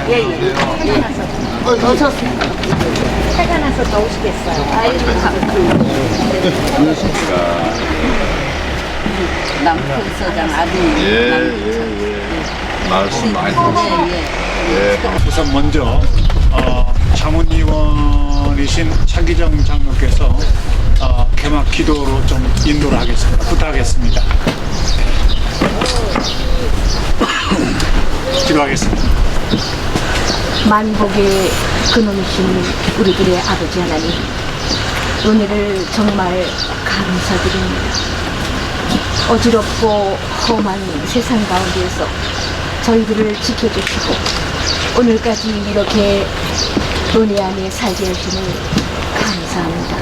예, 예. 어서 오세요. 해가 나서 더우시겠어요. 아이고, 남편 서장 아들. 말씀 많이 예, 예. 우선 먼저 자문위원이신 차기정 장로께서 개막 기도로 좀 인도를 하겠습니다. 부탁하겠습니다. 기도하겠습니다. 만복의 근원이신 우리들의 아버지 하나님, 은혜를 정말 감사드립니다. 어지럽고 험한 세상 가운데에서 저희들을 지켜주시고 오늘까지 이렇게 은혜 안에 살게 하시니 감사합니다.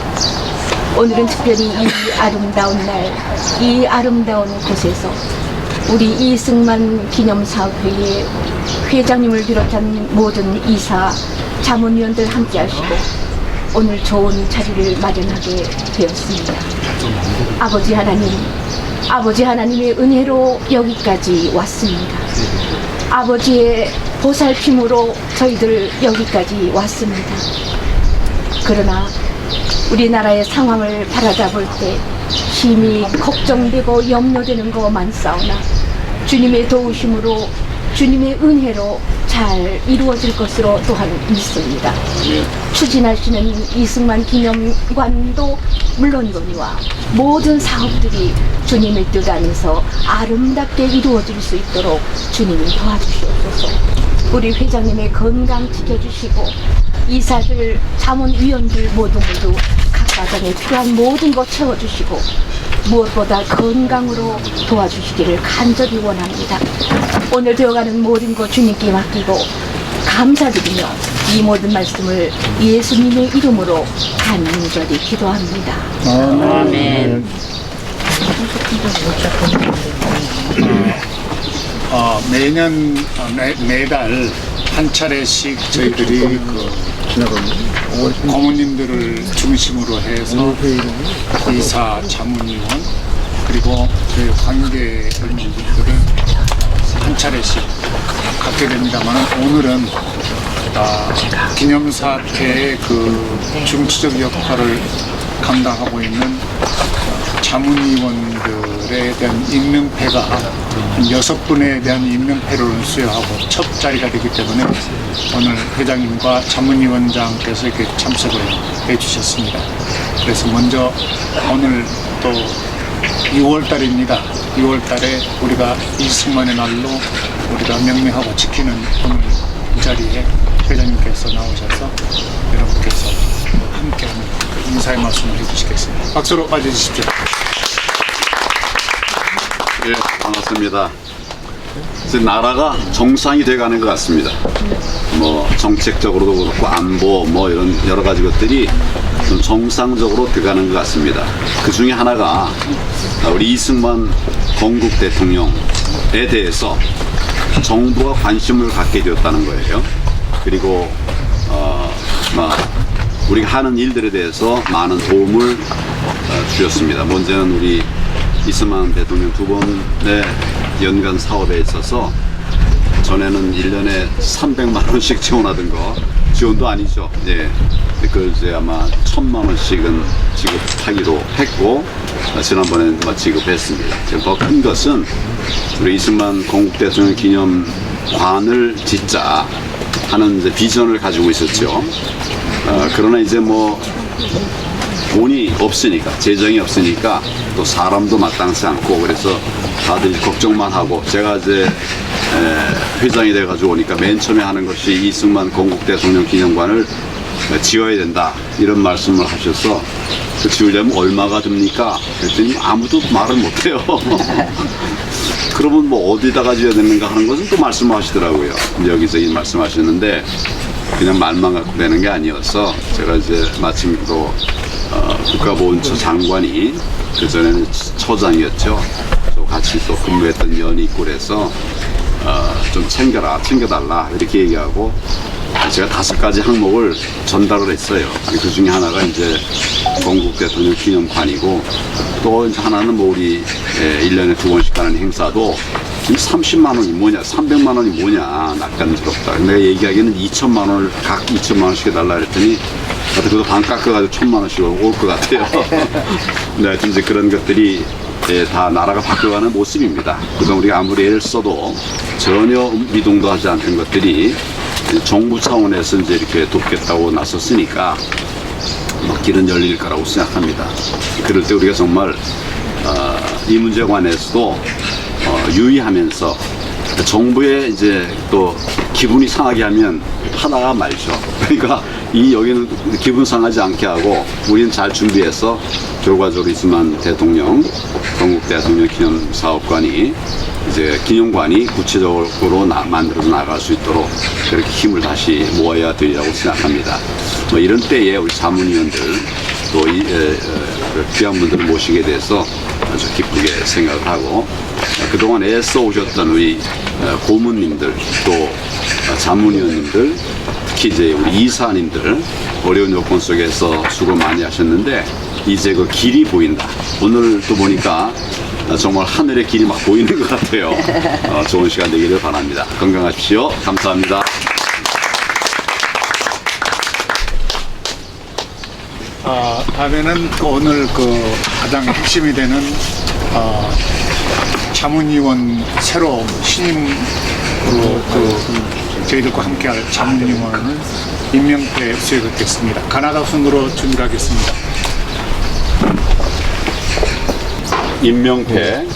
오늘은 특별히 이 아름다운 날, 이 아름다운 곳에서 우리 이승만 기념사회의 회장님을 비롯한 모든 이사, 자문위원들 함께 하시고 오늘 좋은 자리를 마련하게 되었습니다. 아버지 하나님, 아버지 하나님의 은혜로 여기까지 왔습니다. 아버지의 보살핌으로 저희들 여기까지 왔습니다. 그러나 우리나라의 상황을 바라다 볼 때 심히 걱정되고 염려되는 거 많사오나 주님의 도우심으로 주님의 은혜로 잘 이루어질 것으로 또한 믿습니다. 추진하시는 이승만 기념관도 물론이거니와 모든 사업들이 주님의 뜻 안에서 아름답게 이루어질 수 있도록 주님이 도와주시옵소서. 우리 회장님의 건강 지켜주시고 이사들, 자문위원들 모두 각가정에 필요한 모든 것 채워주시고 무엇보다 건강으로 도와주시기를 간절히 원합니다. 오늘 되어가는 모든 것 주님께 맡기고 감사드리며 이 모든 말씀을 예수님의 이름으로 간절히 기도합니다. 아멘. 매년 매달 한 차례씩 저희들이 고모님들을 중심으로 해서 이사, 자문위원 그리고 저희 관계인들을 한 차례씩 갖게 됩니다만 오늘은 기념사태의 그 중추적 역할을 감당하고 있는 자문위원들에 대한 임명패가 한 6분에 대한 임명패를 수여하고 첫 자리가 되기 때문에 오늘 회장님과 자문위원장께서 이렇게 참석을 해주셨습니다. 그래서 먼저 오늘 또 6월달입니다. 6월달에 우리가 이승만의 날로 우리가 명명하고 지키는 오늘 이 자리에 회장님께서 나오셔서 여러분께서 함께하는 인사의 말씀을 해주시겠습니다. 박수로 맞이해주십시오. 네, 반갑습니다. 이제 나라가 정상이 돼가는 것 같습니다. 뭐 정책적으로도 그렇고 안보 뭐 이런 여러 가지 것들이 좀 정상적으로 돼가는 것 같습니다. 그 중에 하나가 우리 이승만 건국 대통령에 대해서 정부가 관심을 갖게 되었다는 거예요. 그리고 우리가 하는 일들에 대해서 많은 도움을 주셨습니다. 먼저는 우리 이승만 대통령 두 번의 연간 사업에 있어서 전에는 1년에 300만 원씩 지원하던 거, 지원도 아니죠. 예. 그걸 이제 아마 1000만 원씩은 지급하기로 했고, 지난번에 지급했습니다. 더 큰 것은 우리 이승만 건국 대통령 기념관을 짓자 하는 이제 비전을 가지고 있었죠. 그러나 이제 뭐 돈이 없으니까, 재정이 없으니까 또 사람도 마땅치 않고 그래서 다들 걱정만 하고, 제가 이제 회장이 돼가지고 오니까 맨 처음에 하는 것이 이승만 건국 대통령 기념관을 지어야 된다 이런 말씀을 하셔서 그 지으려면 얼마가 듭니까? 그랬더니 아무도 말을 못해요. 그러면 뭐 어디다가 지어야 되는가 하는 것은 또 말씀하시더라고요. 여기서 이 말씀하셨는데 그냥 말만 갖고 되는 게 아니어서 제가 이제 마침 또 국가보훈처 장관이 그전에는 처장이었죠. 또 같이 또 근무했던 연이 있고 그래서 좀 챙겨달라 이렇게 얘기하고 제가 5가지 항목을 전달을 했어요. 그 중에 하나가 이제 건국 대통령 기념관이고 또 이제 하나는 뭐 우리 1년에 2번씩 하는 행사도 이 30만 원이 뭐냐, 300만 원이 뭐냐, 낯간지럽다. 내가 얘기하기에는 2천만 원을 각 2천만 원씩 해달라 그랬더니 하여튼 그거 반 깎아가지고 1,000만 원씩 올 것 같아요. 네, 하여튼 이제 그런 것들이 다 나라가 바뀌어가는 모습입니다. 그러니까 우리가 아무리 애를 써도 전혀 미동도 하지 않던 것들이 정부 차원에서 이제 이렇게 돕겠다고 나섰으니까 길은 열릴 거라고 생각합니다. 그럴 때 우리가 정말 이 문제에 관해서도 유의하면서 정부에 이제 또 기분이 상하게 하면 하다가 말죠. 그러니까 여기는 기분 상하지 않게 하고 우리는 잘 준비해서 결과적으로 이승만 대통령, 건국 대통령 기념사업관이 이제 기념관이 구체적으로 만들어서 나갈 수 있도록 그렇게 힘을 다시 모아야 되리라고 생각합니다. 이런 때에 우리 자문위원들 또 귀한 분들을 모시게 돼서 아주 기쁘게 생각을 하고 그동안 애써 오셨던 우리 고문님들 또 자문위원님들 특히 이제 우리 이사님들 어려운 요건 속에서 수고 많이 하셨는데 이제 그 길이 보인다. 오늘 또 보니까 정말 하늘의 길이 막 보이는 것 같아요. 좋은 시간 되기를 바랍니다. 건강하십시오. 감사합니다. 다음에는 오늘 가장 핵심이 되는 자문위원 새로 신임으로 저희들과 함께할 자문위원을 임명태 수여받겠습니다. 가나다 순으로 준비하겠습니다. 임명태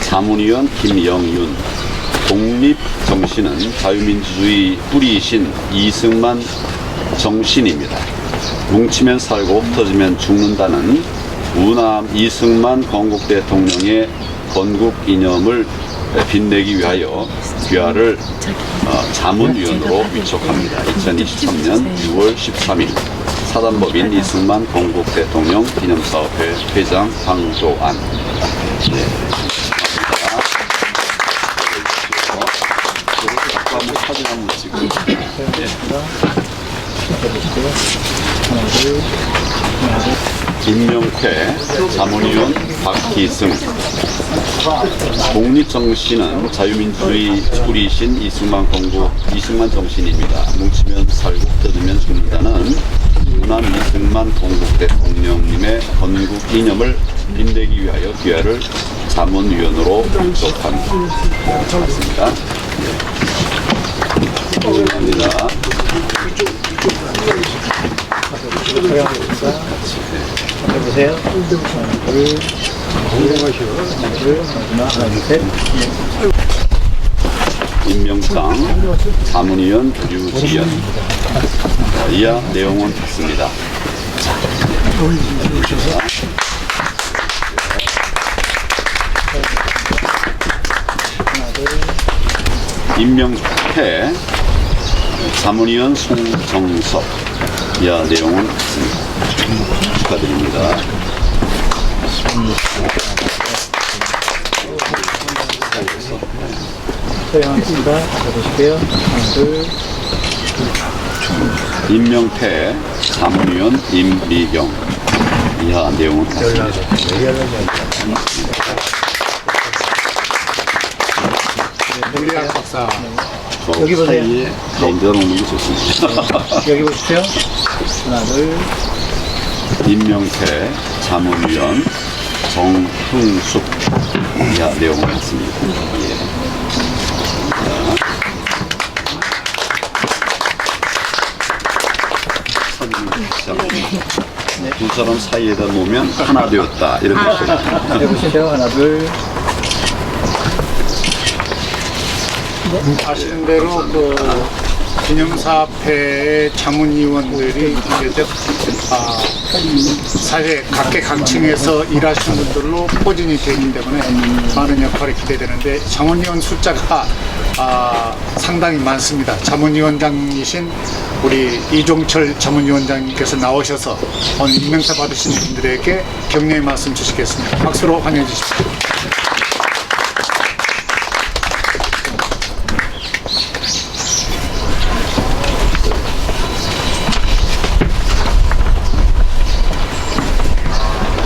자문위원 김영윤 독립정신은 자유민주주의 뿌리이신 이승만 정신입니다. 뭉치면 살고 흩어지면 죽는다는 우남 이승만 건국 대통령의 건국 이념을 빛내기 위하여 귀하를 자문위원으로 위촉합니다. 2023년 6월 13일 사단법인 이승만 건국 대통령 기념사업회 회장 황조안. 네. 한번 사진 한번 찍고. 네. 임명태 자문위원 박기승 독립정신은 자유민주주의 뿌리이신 이승만 정신입니다. 뭉치면 살고 흩어지면 죽는다는 우남 이승만 건국 대통령님의 건국 이념을 빛내기 위하여 귀하를 자문위원으로 위촉합니다. 고맙습니다. 감사합니다. 해보세요. 임명장 자문위원 류지연. 이하 내용은 같습니다. 임명태 자문위원 송정섭. 이하 내용은 같습니다. 축하드립니다. 서영합니다. 해보실게요. 하나, 둘. 임명태 자문위원 임미경. 이하 내용은 같습니다. 물리학 박사. 여기 보세요. 사이에 가운데 놓는 게 좋습니다. 여기 보십시오. 하나, 둘. 임명태 자문위원 정흥숙. 이하 내용은 같습니다. 예. 두 사람 사이에다 놓으면 하나 되었다 이런 뜻이에요. 해보실게요. 하나, 둘. 아시는 대로 기념사업회의 자문위원들이 비교적 사회 각계각층에서 일하시는 분들로 포진이 되기 때문에 많은 역할이 기대되는데 자문위원 숫자가 상당히 많습니다. 자문위원장이신 우리 이종철 자문위원장님께서 나오셔서 오늘 임명사 받으신 분들에게 격려의 말씀 주시겠습니다. 박수로 환영해 주십시오.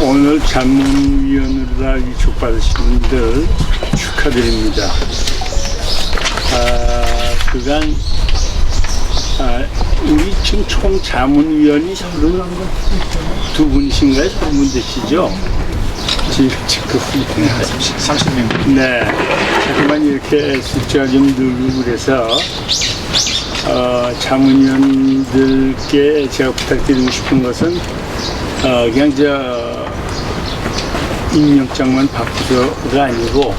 오늘 자문위원으로 위촉받으신 분들 축하드립니다. 그간 우리 지금 총 자문위원이 32분이신가요? 30분 되시죠? 지금 30명. 네. 자꾸만 이렇게 숫자가 좀 늘고 그래서 자문위원들께 제가 부탁드리고 싶은 것은 그냥 임명장만 바꾸서가 아니고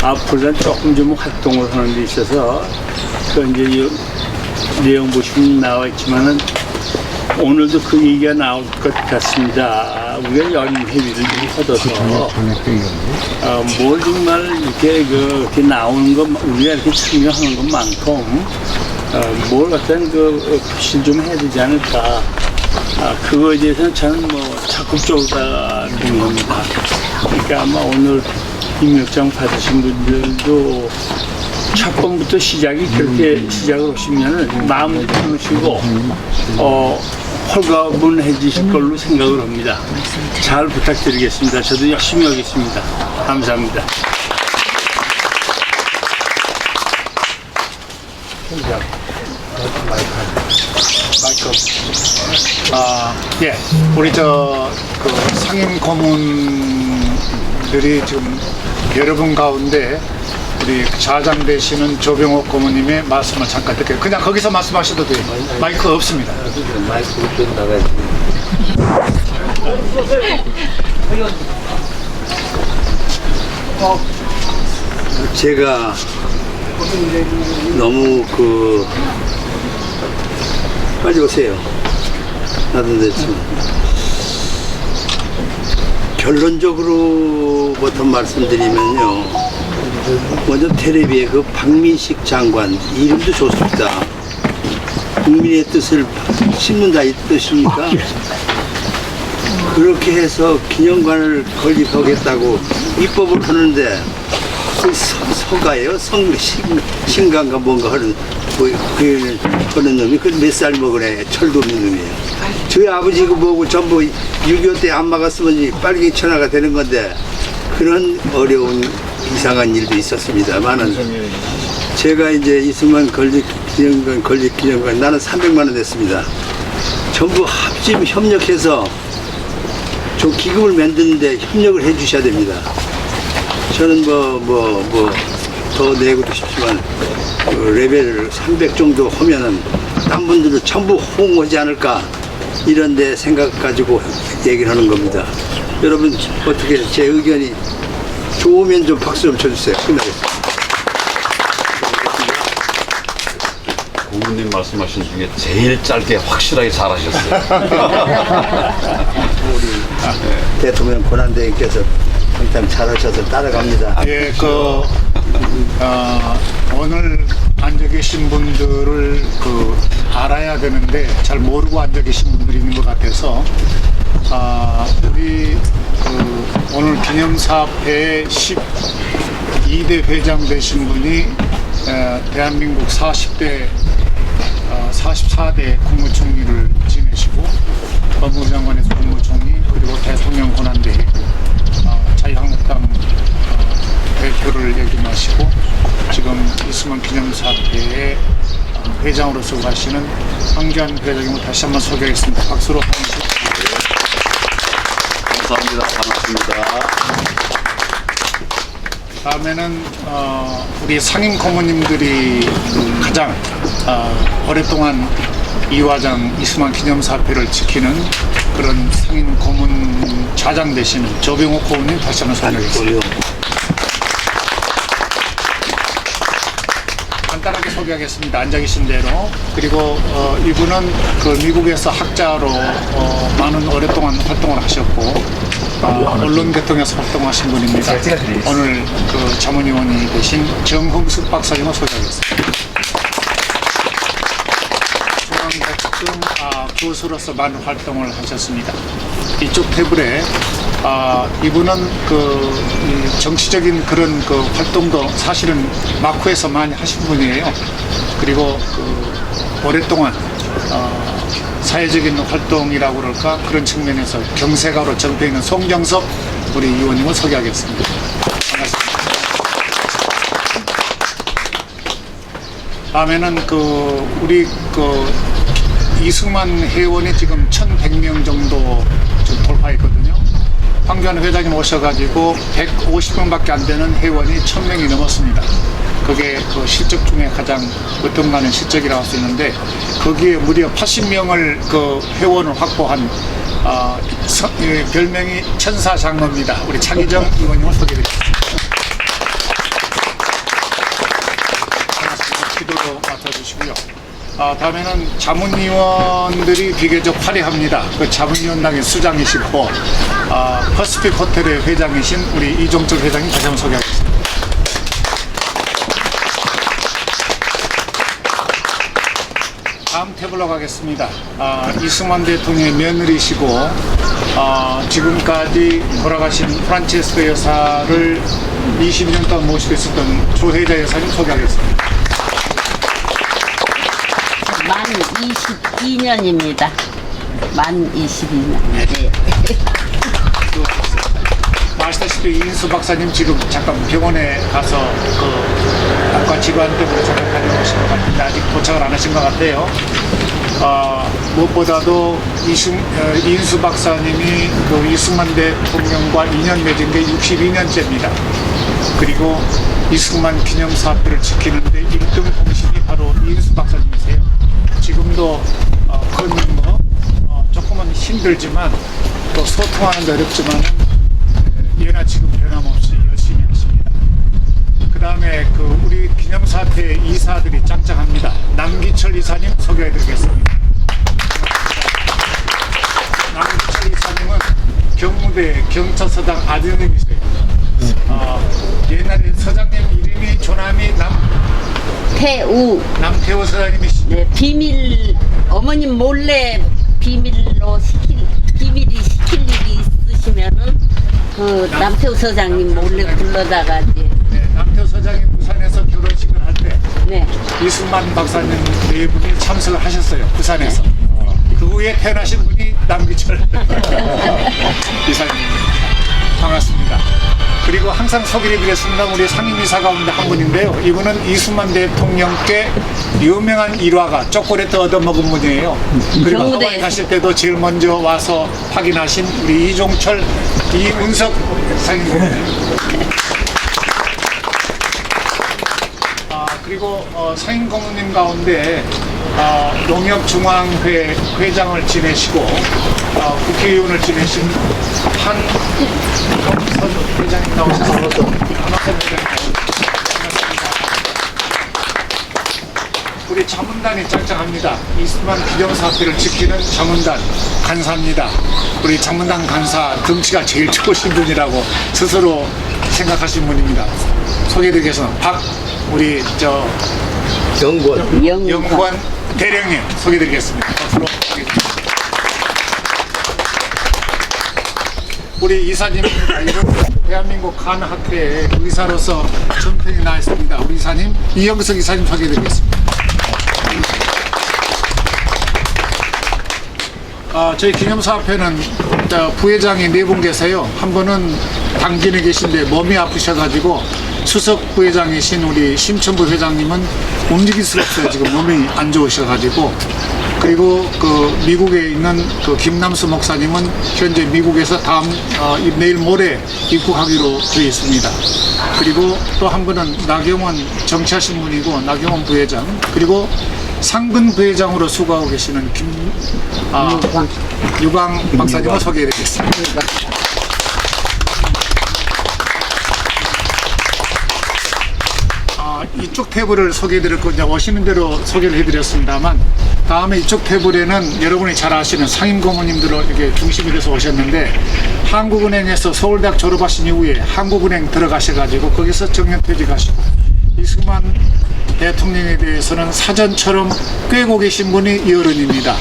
앞으로는 조금 좀 활동을 하는 데 있어서 그 이제 이 내용 보시면 나와 있지만은 오늘도 그 얘기가 나올 것 같습니다. 우리가 연회비를 좀 얻어서 뭘 정말 이렇게 나오는 것 우리가 이렇게 참여하는 것만큼 뭘 어떤 표시를 좀 해야 되지 않을까. 그거에 대해서는 저는 적극적으로 동의합니다. 그러니까 아마 오늘 임명장 받으신 분들도 첫 번부터 시작이 그렇게 시작을 하시면은 마음도 편하시고 홀가분해지실 걸로 생각을 합니다. 잘 부탁드리겠습니다. 저도 열심히 하겠습니다. 감사합니다. 예, 우리 그 상임 고문들이 지금 여러분 가운데 우리 좌장 되시는 조병옥 고문님의 말씀을 잠깐 듣게요. 그냥 거기서 말씀하셔도 돼요. 마이크 없습니다. 제가 너무 빨리 오세요. 나도 됐지만 결론적으로부터 말씀드리면요. 먼저 텔레비의 그 박민식 장관 이름도 좋습니다. 국민의 뜻을 씹는다 이 뜻입니까? 그렇게 해서 기념관을 건립하겠다고 입법을 하는데 그 서가예요? 신간가 뭔가 하는 그런 놈이 그 몇 살 먹은 애 철도 없는 놈이에요. 저희 아버지가 뭐고 전부 6.25 때 안 막았으면 빨리 천하가 되는 건데 그런 어려운 이상한 일도 있었습니다만은 제가 이제 이승만 건립기념관 나는 300만 원 냈습니다. 전부 협력해서 좀 기금을 만드는데 협력을 해 주셔야 됩니다. 저는 더 내고도 싶지만 레벨을 300 정도 하면은 딴 분들도 전부 호응하지 않을까 이런 데 생각 가지고 얘기를 하는 겁니다. 여러분 어떻게 제 의견이 좋으면 좀 박수 좀 쳐주세요. 끝나겠습니다. 고문님 말씀하신 중에 제일 짧게 확실하게 잘하셨어요. 우리 대통령 권한대행께서 항상 잘하셔서 따라갑니다. 예, 오늘 앉아 계신 분들을 알아야 되는데 잘 모르고 앉아 계신 분들이 있는 것 같아서 우리 오늘 기념사업회의 12대 회장 되신 분이 대한민국 44대 국무총리를 지내시고 법무부 장관에서 국무총리 그리고 대통령 권한대행 자유한국당 대표를 역임하시고 지금 이승만 기념사업회의 회장으로서 가시는 황교안 회장님을 다시 한번 소개하겠습니다. 박수로 환영해주십시오. 감사합니다. 반갑습니다. 다음에는 우리 상임 고문님들이 가장 오랫동안 이화장 이승만 기념사업회를 지키는 그런 상임 고문 좌장 되시는 조병옥 고문님 다시 한번 소개하겠습니다. 간단하게 소개하겠습니다. 앉아 계신 대로. 그리고 이분은 미국에서 학자로 많은 오랫동안 활동을 하셨고 언론 계통에서 활동하신 분입니다. 오늘 자문위원이 되신 정흥숙 박사님을 소개하겠습니다. 중앙백증 교수로서 많은 활동을 하셨습니다. 이쪽 테이블에 이분은 이 정치적인 그런 활동도 사실은 마쿠에서 많이 하신 분이에요. 그리고 오랫동안 사회적인 활동이라고 그럴까 그런 측면에서 경세가로 전폐 있는 송정섭 우리 의원님을 소개하겠습니다. 반갑습니다. 다음에는 우리 이승만 회원이 지금 1,100명 정도 지금 돌파했거든요. 황교안 회장님 오셔가지고 150명밖에 안 되는 회원이 1,000명이 넘었습니다. 그게 그 실적 중에 가장 어떤가는 실적이라고 할 수 있는데, 거기에 무려 80명을 회원을 확보한 별명이 천사장로입니다. 우리 차기정 의원님을 소개드리겠습니다. 반갑습니다. 기도로 맡아주시고요. 다음에는 자문위원들이 비교적 화려합니다. 그 자문위원장의 수장이시고 퍼시픽 호텔의 회장이신 우리 이종철 회장님 다시 한번 소개하겠습니다. 다음 탭으로 가겠습니다. 이승만 대통령의 며느리시고 지금까지 돌아가신 프란체스코 여사를 20년 동안 모시고 있었던 조혜자 여사님 소개하겠습니다. 만 22년입니다. 만 22년. 네. 아시다시피 이인수 박사님 지금 잠깐 병원에 가서 안과 질환 때문에 잠깐 다녀오신 것 같은데 아직 도착을 안 하신 것 같아요. 무엇보다도 이인수 박사님이 이승만 대통령과 인연 맺은 게 62년째입니다. 그리고 이승만 기념사업회를 지키는데 1등 공신이 바로 이인수 박사님이세요. 지금도 걷는 거 조금은 힘들지만 또 소통하는 데 어렵지만 예나 지금 변함없이 열심히 하십니다. 그 다음에 우리 기념사업회 이사들이 짱짱합니다. 남기철 이사님 소개해드리겠습니다. 남기철 이사님은 경무대 경찰서장 아드님이세요. 옛날에 서장님 이름이 조남이 남태우 서장님이시죠. 네, 비밀 어머님 몰래 비밀이 시킬 일이 있으시면은 남태우 서장님 몰래 불러다가 이제. 네, 남태우 서장이 부산에서 결혼식을 할 때 네. 이승만 박사님 네 분이 참석을 하셨어요. 부산에서. 그 후에 태어나신 분이 남기철 이사님입니다. 반갑습니다. 그리고 항상 소개해 드리겠습니다. 우리 상임이사 가운데 한 분인데요. 이분은 이승만 대통령께 유명한 일화가 초콜릿 얻어먹은 분이에요. 그리고 하와이 가실 때도 제일 먼저 와서 확인하신 우리 이종철, 이운석 상임고문입니다. 그리고 상임고문님 가운데 농협중앙회 회장을 지내시고 국회의원을 지내신 한범선 회장님 나오셔서 한범선 회장님 반갑습니다. 우리 자문단이 짱짱합니다. 이승만 기념사업회를 지키는 자문단 간사입니다. 우리 자문단 간사 덩치가 제일 좋으신 분이라고 스스로 생각하신 분입니다. 소개해드리겠습니다. 우리 영권 대령님 소개드리겠습니다. 우리 이사님입니다. 이번 대한민국 간학회의 의사로서 전편이 나 있습니다. 우리 이사님 이영석 이사님 소개드리겠습니다. 저희 기념사업회는 부회장이 네 분 계세요. 한 분은 당진에 계신데 몸이 아프셔가지고 수석 부회장이신 우리 심천부 회장님은 움직일 수가 없어요. 지금 몸이 안 좋으셔가지고. 그리고 미국에 있는 김남수 목사님은 현재 미국에서 내일 모레 입국하기로 되어 있습니다. 그리고 또 한 분은 나경원 정치하신 분이고 나경원 부회장, 그리고 상근 부회장으로 수고하고 계시는 유광 박사님을 소개해드리겠습니다. 이쪽 테이블을 소개해드릴 건데 오시는 대로 소개를 해드렸습니다만, 다음에 이쪽 테이블에는 여러분이 잘 아시는 상임고문님들을 이렇게 중심이 돼서 오셨는데, 한국은행에서 서울대학 졸업하신 이후에 한국은행 들어가셔가지고 거기서 정년퇴직하시고 이승만 대통령에 대해서는 사전처럼 꿰고 계신 분이 이 어른입니다.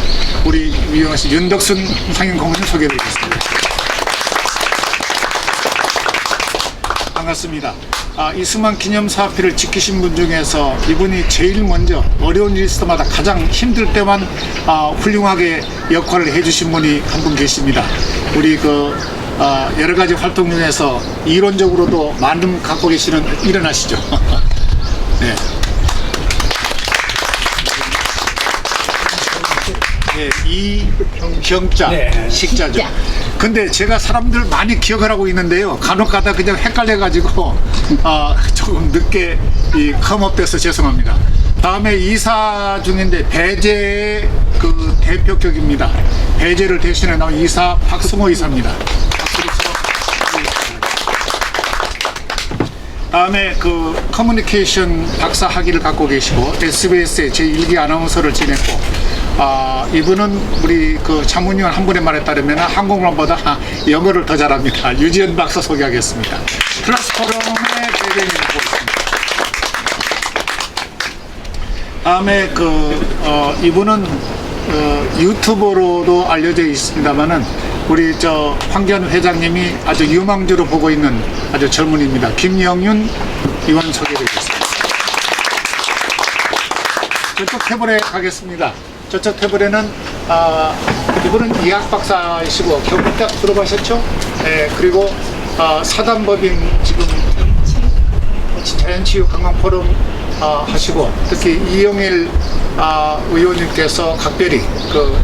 우리 위원하신 윤덕순 상임고문님 소개해드리겠습니다. 반갑습니다. 이승만 기념사업회를 지키신 분 중에서 이분이 제일 먼저 어려운 일 있을 때마다 가장 힘들 때만 훌륭하게 역할을 해주신 분이 한 분 계십니다. 우리 여러 가지 활동 중에서 이론적으로도 많은 갖고 계시는 일어나시죠. 네. 예, 이형자 네. 식자죠. 근데 제가 사람들 많이 기억을 하고 있는데요. 간혹가다 그냥 헷갈려가지고 조금 늦게 컴업돼서 죄송합니다. 다음에 이사 중인데 배재 그 대표격입니다. 배재를 대신해 나온 이사 박승호 이사입니다. 다음에 그 커뮤니케이션 박사 학위를 갖고 계시고 SBS의 제1기 아나운서를 지냈고 이분은 우리 그 자문위원 한 분의 말에 따르면 한국말보다 영어를 더 잘합니다. 유지연 박사 소개하겠습니다. 플러스 포럼의 대변인이고 있습니다. 다음에 이분은 유튜버로도 알려져 있습니다만은 우리 황교안 회장님이 아주 유망주로 보고 있는 아주 젊은이입니다. 김영윤 의원 소개드리겠습니다. 저쪽 테이블에 가겠습니다. 저쪽 테이블에는 이분은 의학 박사이시고 경북대학 졸업하셨죠? 네, 그리고 사단법인 지금 자연치유 건강포럼 하시고 특히 이용일 의원님께서 각별히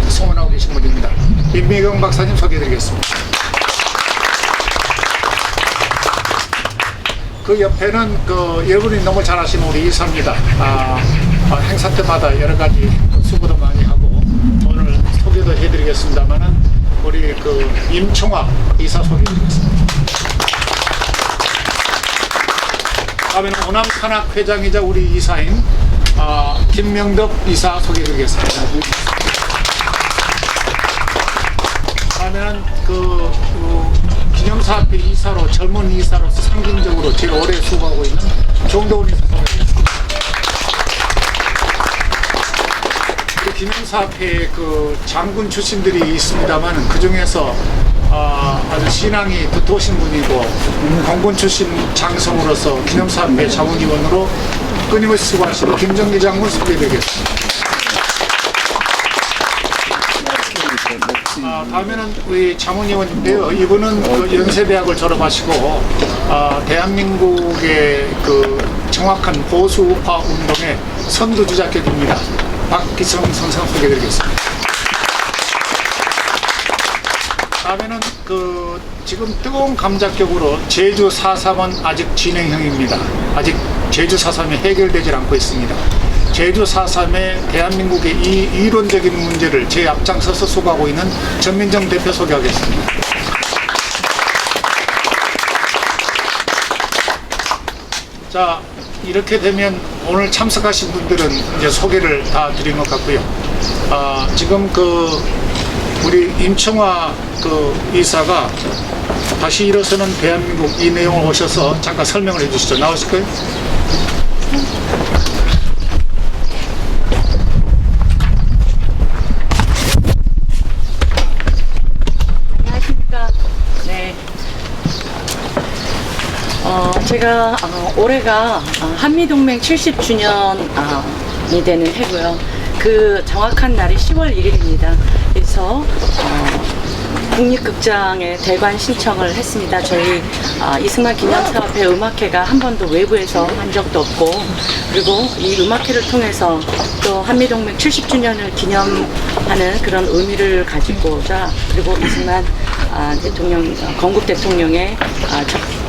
소문하고 계신 분입니다. 임미경 박사님 소개해드리겠습니다. 그 옆에는 여러분이 너무 잘 아시는 우리 이사입니다. 행사 때마다 여러 가지 수고도 많이 하고 오늘 소개도 해드리겠습니다만은 우리 임총화 이사 소개해드리겠습니다. 다음에는 오남산학 회장이자 우리 이사인 김명덕 이사 소개해드리겠습니다. 다음에는 기념사업회 이사로 젊은 이사로서 상징적으로 제일 오래 수고하고 있는 정도훈 이사 소개하겠습니다. 기념사업회에 장군 출신들이 있습니다만 그 중에서 아주 신앙이 두터우신 분이고 공군 출신 장성으로서 기념사업회 자문위원으로 끊임없이 수고하시는 김정기 장군 소개해드리겠습니다. 다음에는 우리 자문위원인데요. 이분은 연세대학을 졸업하시고 대한민국의 정확한 보수 우파 운동의 선두주자격입니다. 박기성 선생 소개해드리겠습니다. 다음에는 지금 뜨거운 감자격으로 제주 4.3은 아직 진행형입니다. 아직 제주 4.3이 해결되지 않고 있습니다. 제주 4.3의 대한민국의 이 이론적인 문제를 제 앞장서서 수고하고 있는 전민정 대표 소개하겠습니다. 자, 이렇게 되면 오늘 참석하신 분들은 이제 소개를 다 드린 것 같고요. 지금 우리 임청화 이사가 다시 일어서는 대한민국 이 내용을 오셔서 잠깐 설명을 해주시죠. 나오실까요? 안녕하십니까. 네. 제가 올해가 한미동맹 70주년이 되는 해고요. 그 정확한 날이 10월 1일입니다. 그래서 국립극장에 대관 신청을 했습니다. 저희 이승만 기념사업회 음악회가 한 번도 외부에서 한 적도 없고, 그리고 이 음악회를 통해서 또 한미동맹 70주년을 기념하는 그런 의미를 가지고자, 그리고 이승만 대통령, 건국 대통령의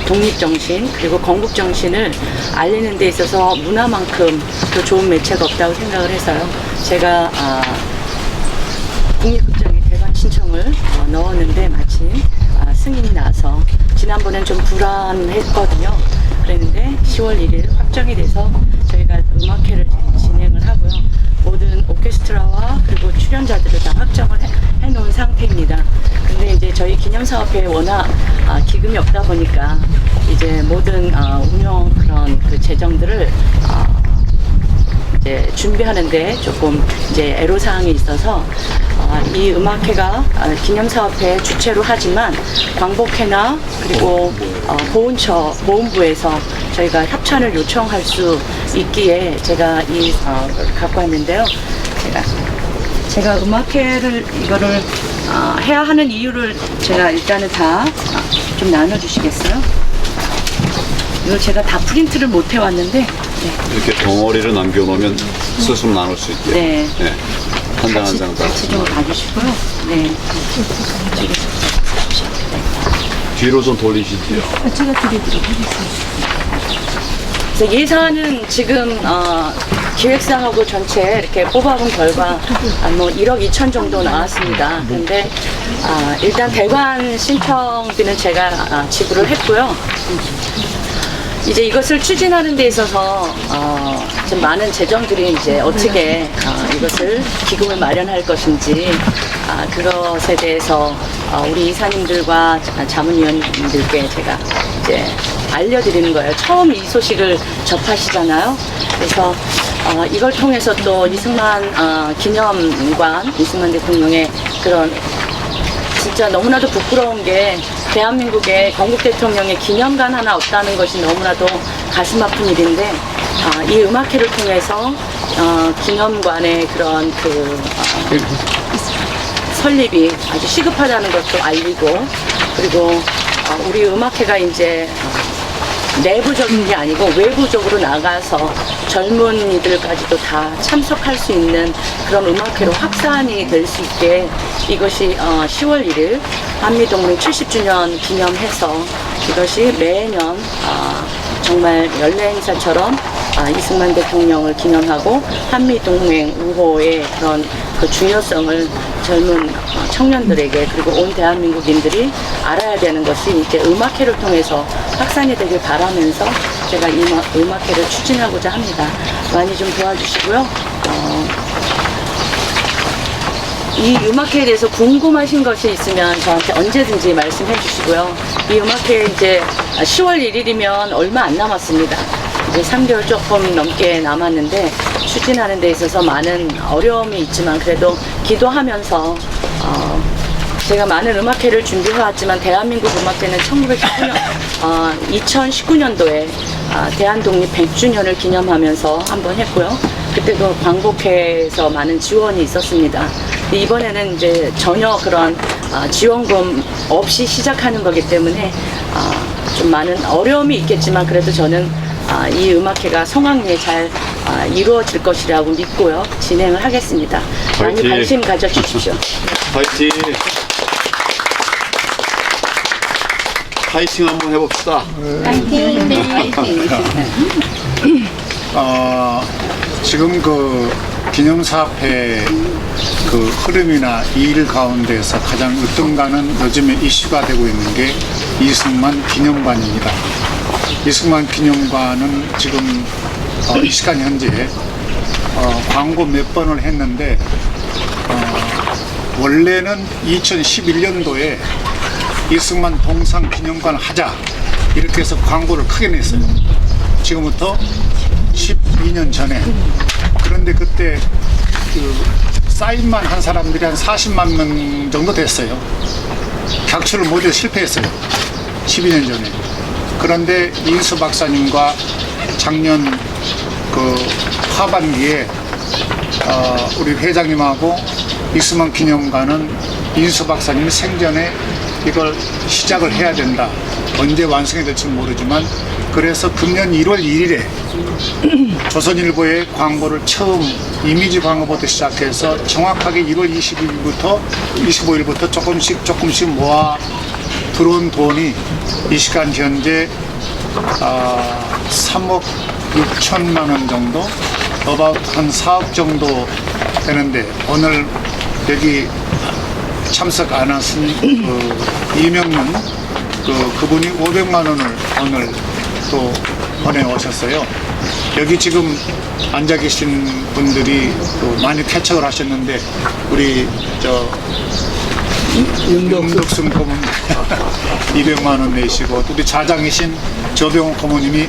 독립정신 그리고 건국정신을 알리는 데 있어서 문화만큼 더 좋은 매체가 없다고 생각을 해서요. 제가 국립극장에 대관 신청을 넣었는데 마침 승인이 나서, 지난번엔 좀 불안했거든요. 그랬는데 10월 1일 확정이 돼서 저희가 음악회를 진행을 하고요. 모든 오케스트라와 그리고 출연자들을 다 확정을 해놓은 상태입니다. 근데 이제 저희 기념사업회에 워낙 기금이 없다 보니까 이제 모든 운영 그런 재정들을 이제 준비하는데 조금 이제 애로사항이 있어서 이 음악회가 기념사업회 주최로 하지만 광복회나 그리고 보훈부에서 저희가 협찬을 요청할 수 있기에 제가 갖고 왔는데요. 제가 음악회를 이거를 해야 하는 이유를 제가 일단은 다 좀 나눠주시겠어요? 이걸 제가 다 프린트를 못 해왔는데 이렇게 덩어리를 남겨놓으면 스스로 나눌 수 있게. 네. 한 장 한 장 다. 같이 좀 봐주시고요. 네. 뒤로 좀 돌리시지요. 제가 드리도록 하겠습니다. 그래서 예산은 지금 기획사하고 전체 이렇게 뽑아본 결과 뭐 1억 2천 정도 나왔습니다. 근데 일단 대관 신청비는 제가 지불을 했고요. 이제 이것을 추진하는 데 있어서 좀 많은 재정들이 이제 어떻게 이것을 기금을 마련할 것인지 그것에 대해서 우리 이사님들과 자문위원님들께 제가 이제 알려드리는 거예요. 처음 이 소식을 접하시잖아요. 그래서 이걸 통해서 또 이승만 기념관, 이승만 대통령의 그런 진짜 너무나도 부끄러운 게 대한민국에 건국 대통령의 기념관 하나 없다는 것이 너무나도 가슴 아픈 일인데 이 음악회를 통해서 기념관의 그런 설립이 아주 시급하다는 것도 알리고 그리고 우리 음악회가 이제 내부적인 게 아니고 외부적으로 나가서 젊은이들까지도 다 참석할 수 있는 그런 음악회로 확산이 될 수 있게 이것이 10월 1일 한미동맹 70주년 기념해서 이것이 매년 정말 연례 행사처럼 이승만 대통령을 기념하고 한미동맹 우호의 그런 그 중요성을 젊은 청년들에게 그리고 온 대한민국인들이 알아야 되는 것이 이제 음악회를 통해서 확산이 되길 바라면서 제가 이 음악회를 추진하고자 합니다. 많이 좀 도와주시고요. 이 음악회에 대해서 궁금하신 것이 있으면 저한테 언제든지 말씀해 주시고요. 이 음악회 이제 10월 1일이면 얼마 안 남았습니다. 이제 3개월 조금 넘게 남았는데 추진하는 데 있어서 많은 어려움이 있지만 그래도 기도하면서 제가 많은 음악회를 준비해왔지만 대한민국 음악회는 2019년도에 대한독립 100주년을 기념하면서 한번 했고요. 그때도 광복회에서 많은 지원이 있었습니다. 이번에는 이제 전혀 그런 지원금 없이 시작하는 거기 때문에 좀 많은 어려움이 있겠지만 그래도 저는 이 음악회가 성황리에 잘 이루어질 것이라고 믿고요. 진행을 하겠습니다. 많이 화이팅! 관심 가져주십시오. 파이팅! 파이팅 한번 해봅시다. 파이팅! 지금 그 기념사업회 그 흐름이나 일 가운데서 가장 으뜸가는 요즘에 이슈가 되고 있는 게 이승만 기념관입니다. 이승만 기념관은 지금 이 시간 현재 광고 몇 번을 했는데 원래는 2011년도에 이승만 동상 기념관 하자 이렇게 해서 광고를 크게 냈어요. 지금부터 12년 전에. 그런데 그때 그 사인만 한 사람들이 한 40만 명 정도 됐어요. 객출을 모두 실패했어요. 12년 전에. 그런데 인수 박사님과 작년 그 하반기에 우리 회장님하고 이승만 기념관은 인수 박사님이 생전에 이걸 시작을 해야 된다. 언제 완성이 될지는 모르지만 그래서 금년 1월 1일에 조선일보에 광고를 처음 이미지 광고부터 시작해서 정확하게 1월 25일부터 조금씩 모아 들어온 돈이 이 시간 현재 3억 6천만 원 정도, 한 4억 정도 되는데 오늘 여기 참석 안 하신 이명문 그분이 500만 원을 오늘 또 보내오셨어요. 여기 지금 앉아 계신 분들이 또 많이 퇴척을 하셨는데 우리 윤덕순 고문 200만 원 내시고 또 우리 좌장이신 조병호 고모님이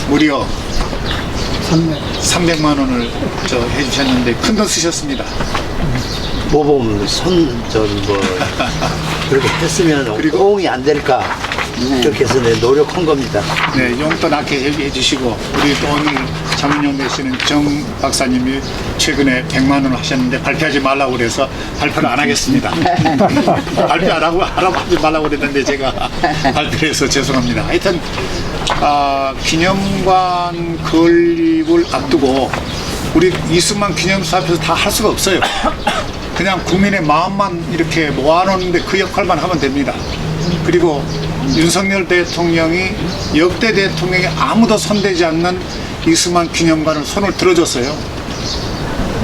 무려 300만 원을 해주셨는데 큰 돈 쓰셨습니다. 모범 그렇게 했으면 그리고- 호응이 안 될까 그렇게 해서 노력한 겁니다. 네, 용돈 아껴 해주시고 우리 또 오늘 자문위원 되시는 정 박사님이 최근에 100만 원을 하셨는데 발표하지 말라고 그래서 발표를 안 하겠습니다. 발표 안 하고 하지 말라고 그랬는데 제가 발표를 해서 죄송합니다. 하여튼 기념관 건립을 앞두고 우리 이승만 기념사 앞에서 다 할 수가 없어요. 그냥 국민의 마음만 이렇게 모아놓는데 그 역할만 하면 됩니다. 그리고 윤석열 대통령이 역대 대통령이 아무도 손대지 않는 이승만 기념관을 손을 들어줬어요.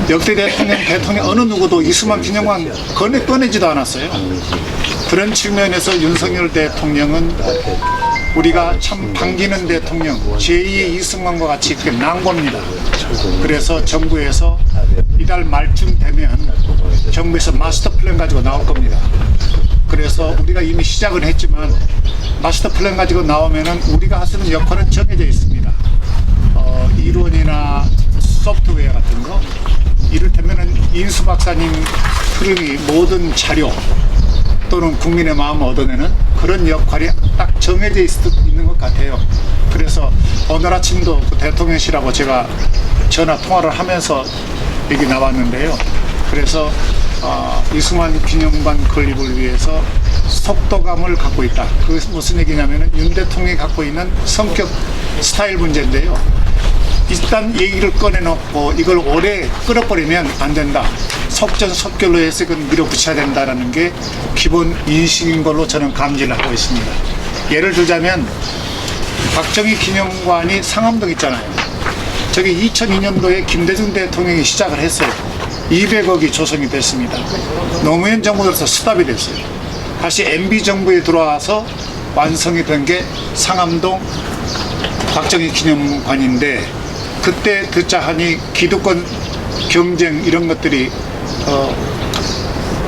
역대 대통령 어느 누구도 이승만 기념관 꺼내지도 않았어요. 그런 측면에서 윤석열 대통령은 우리가 참 반기는 대통령, 제2의 이승만과 같이 그렇게 난고입니다. 그래서 정부에서 이달 말쯤 되면 정부에서 마스터 플랜 가지고 나올 겁니다. 그래서 우리가 이미 시작은 했지만 마스터 플랜 가지고 나오면은 우리가 할 수 있는 역할은 정해져 있습니다. 이론이나 소프트웨어 같은 거, 이를테면은 인수 박사님 흐름이 모든 자료 또는 국민의 마음을 얻어내는 그런 역할이 딱 정해져 있는 것 같아요. 그래서 오늘 아침도 그 대통령실하고 제가 전화 통화를 하면서 얘기 나왔는데요. 그래서 이승만 기념관 건립을 위해서 속도감을 갖고 있다. 그게 무슨 얘기냐면은 윤 대통령이 갖고 있는 성격 스타일 문제인데요. 일단 얘기를 꺼내놓고 이걸 오래 끌어버리면 안 된다. 속전속결로 해서 이건 밀어붙여야 된다는 게 기본 인식인 걸로 저는 감지를 하고 있습니다. 예를 들자면 박정희 기념관이 상암동 있잖아요. 저기 2002년도에 김대중 대통령이 시작을 했어요. 200억이 조성이 됐습니다. 노무현 정부 들어서 스탑이 됐어요. 다시 MB 정부에 들어와서 완성이 된 게 상암동 박정희 기념관인데, 그때 듣자 하니 기득권 경쟁 이런 것들이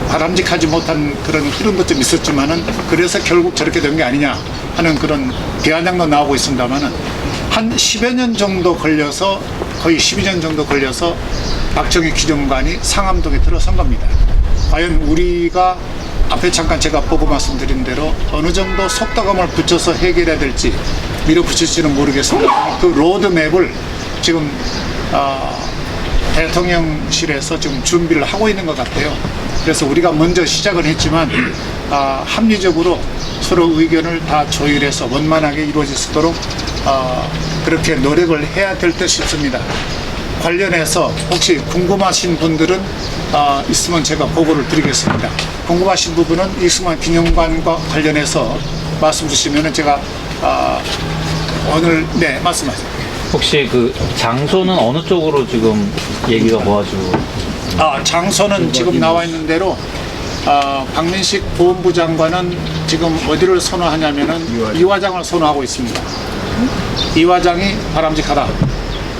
바람직하지 못한 그런 흐름도 좀 있었지만은, 그래서 결국 저렇게 된 게 아니냐 하는 그런 비아냥도 나오고 있습니다만은, 한 10여 년 정도 걸려서, 거의 12년 정도 걸려서 박정희 기념관이 상암동에 들어선 겁니다. 과연 우리가 앞에 잠깐 제가 보고 말씀드린 대로 어느 정도 속도감을 붙여서 해결해야 될지, 밀어붙일지는 모르겠습니다. 그 로드맵을 지금 대통령실에서 지금 준비를 하고 있는 것 같아요. 그래서 우리가 먼저 시작은 했지만 합리적으로 서로 의견을 다 조율해서 원만하게 이루어질 수 있도록 그렇게 노력을 해야 될 듯 싶습니다. 관련해서 혹시 궁금하신 분들은 있으면 제가 보고를 드리겠습니다. 궁금하신 부분은 이승만 기념관과 관련해서 말씀 주시면 제가 오늘 말씀하세요. 혹시 그 장소는 어느 쪽으로 지금 얘기가 모아지고? 장소는 지금 나와 있는 대로 박민식 보훈부 장관은 지금 어디를 선호하냐면은 이화장을 선호하고 있습니다. 이화장이 바람직하다.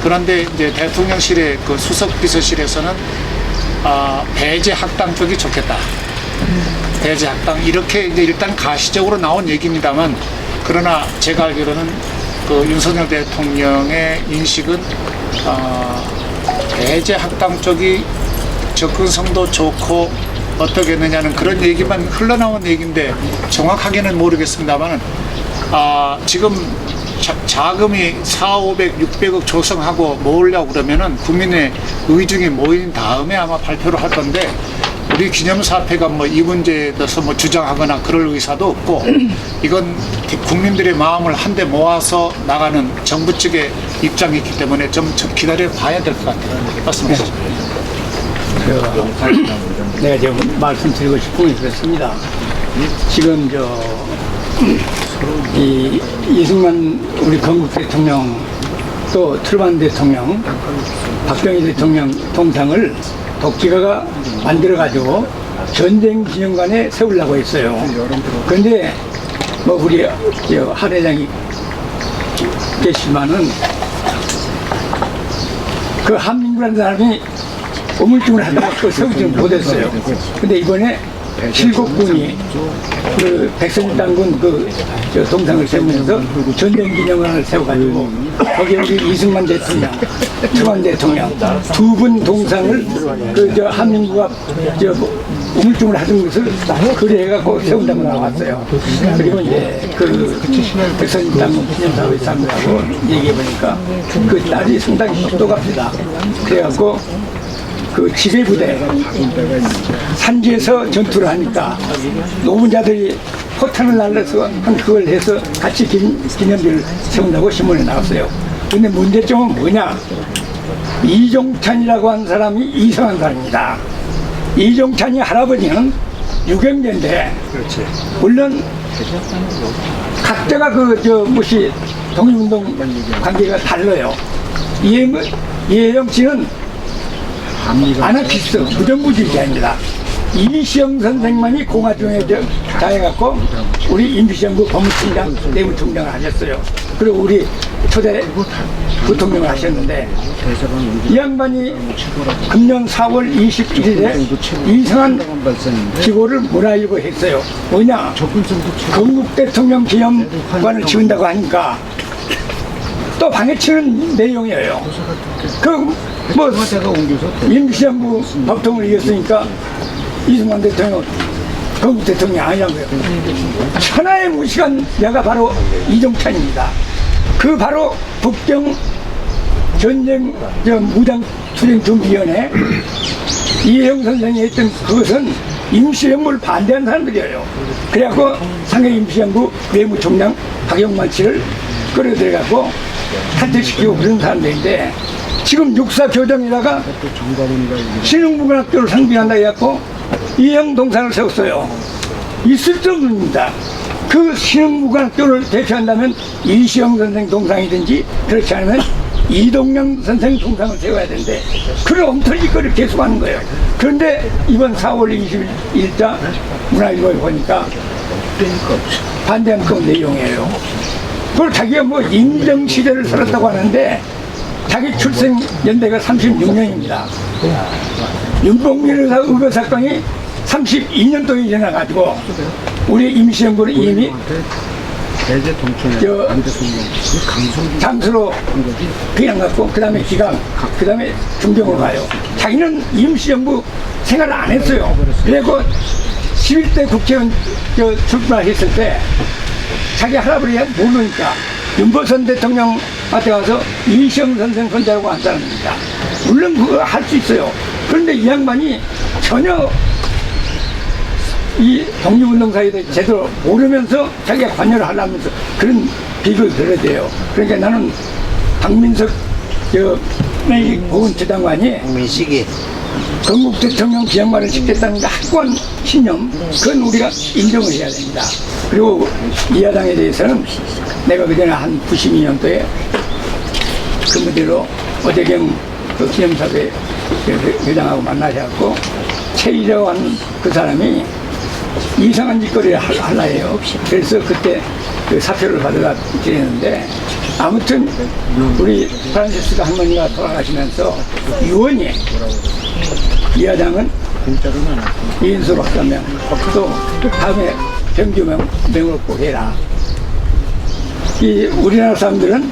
그런데 이제 대통령실의 그 수석 비서실에서는 배제 학당 쪽이 좋겠다. 배제 학당 이렇게 이제 일단 가시적으로 나온 얘기입니다만, 그러나 제가 알기로는 그 윤석열 대통령의 인식은 배제 학당 쪽이 접근성도 좋고 어떻겠느냐는 그런 얘기만 흘러나온 얘기인데 정확하게는 모르겠습니다만, 지금 자금이 400, 500, 600억 조성하고 모으려고 그러면은 국민의 의중이 모인 다음에 아마 발표를 할 건데, 우리 기념사업회가 뭐 이 문제에 대해서 뭐 주장하거나 그럴 의사도 없고, 이건 국민들의 마음을 한데 모아서 나가는 정부 측의 입장이 있기 때문에 좀 기다려 봐야 될 것 같아요. 말씀하시죠. 내가 지금 말씀드리고 싶은 게 그렇습니다. 지금 이승만 우리 건국 대통령, 또 트루만 대통령, 박정희 대통령 동상을 독재가가 만들어가지고 전쟁 기념관에 세우려고 했어요. 그런데 뭐 우리 하 회장이 계시지만은 그 한민구라는 사람이 우물쭈물 하다가 그걸 세우지는 못했어요. 근데 이번에 7국군이 그 백선장군 저 동상을 세우면서 전쟁 기념관을 세워가지고 거기에 우리 이승만 대통령, 트루만 대통령 두 분 동상을 저 한민구가 우물쭈물 하던 것을 그래갖고 세운다고 나왔어요. 그리고 이제 그 백선장군 기념사업의 사람들하고 얘기해보니까 그 날이 상당히 속도갑니다. 그래갖고 그 지배부대 산지에서 전투를 하니까 노무자들이 포탄을 날려서 그걸 해서 같이 기념비를 세운다고 신문에 나왔어요. 근데 문제점은 뭐냐? 이종찬이라고 하는 사람이 이상한 사람입니다. 이종찬이 할아버지는 유경재인데, 물론 각자가 무시 독립운동 관계가 달라요. 이혜영 씨는 아나키스트, 무정부주의자입니다. 이시영 선생만이 공화중에 다해갖고 우리 임시정부 법무팀장, 내무총장을 하셨어요. 그리고 우리 초대 부통령을 하셨는데, 이 양반이 금년 4월 21일에 이상한 기고를 문화일보에 했어요. 뭐냐? 건국 대통령 기념관을 지은다고 하니까 또 방해치는 내용이에요. 임시정부 법통을 이겼으니까 이승만 대통령 건국 대통령이 아니라고요. 천하의 무식한 내가 바로 이종찬입니다. 그 바로 북경 전쟁 무장투쟁준비위원회 이혜영 선생이 했던 그것은 임시정부를 반대한 사람들이에요. 그래갖고 상해 임시정부 외무총장 박영만 씨를 끌어들여갖고 탈퇴시키고 그런 사람들인데, 지금 육사교정에다가 신흥무관학교를 상비한다 해갖고 이혜영 동상을 세웠어요. 있을 정도입니다. 그 신흥무관학교를 대표한다면 이시영 선생 동상이든지, 그렇지 않으면 이동영 선생 동상을 세워야 되는데, 그런 엉터리 거를 계속하는 거예요. 그런데 이번 4월 21일자 문화일보에 보니까 반대한 그 내용이에요. 그걸 자기가 임정시대를 살았다고 하는데, 자기 출생 연대가 36년입니다. 윤봉민 의거 사건이 32년도에 일어나가지고 우리 임시정부는 이미 장수로 그냥 갔고, 그 다음에 기강, 그 다음에 중경으로 가요. 자기는 임시정부 생활을 안 했어요. 그리고 11대 국회의원 출마를 했을 때 자기 할아버지가 모르니까 윤보선 대통령한테 가서 이시영 선생 손자라고 한 사람입니다. 물론 그거 할 수 있어요. 그런데 이 양반이 전혀 이 독립운동사에 대해 제대로 모르면서 자기가 관여를 하려면서 그런 비극을 들어야 돼요. 그러니까 나는 박민석 보훈처장관이 건국 대통령 기념관을 짓겠다는 게 확고한 신념, 그건 우리가 인정을 해야 됩니다. 그리고 이 야당에 대해서는 내가 그전에 한 92년도에 그 무대로 어대경 그 기념사회 회장하고 만나셔갖고 최희라고 하는 그 사람이 이상한 짓거리를 하려 해요. 그래서 그때 그 사표를 받아가 드렸는데, 아무튼 우리 프란시스가 할머니가 돌아가시면서 유언이, 이 야당은 이인수 박사명, 또 다음에 병규명을 꼭 해라. 이 우리나라 사람들은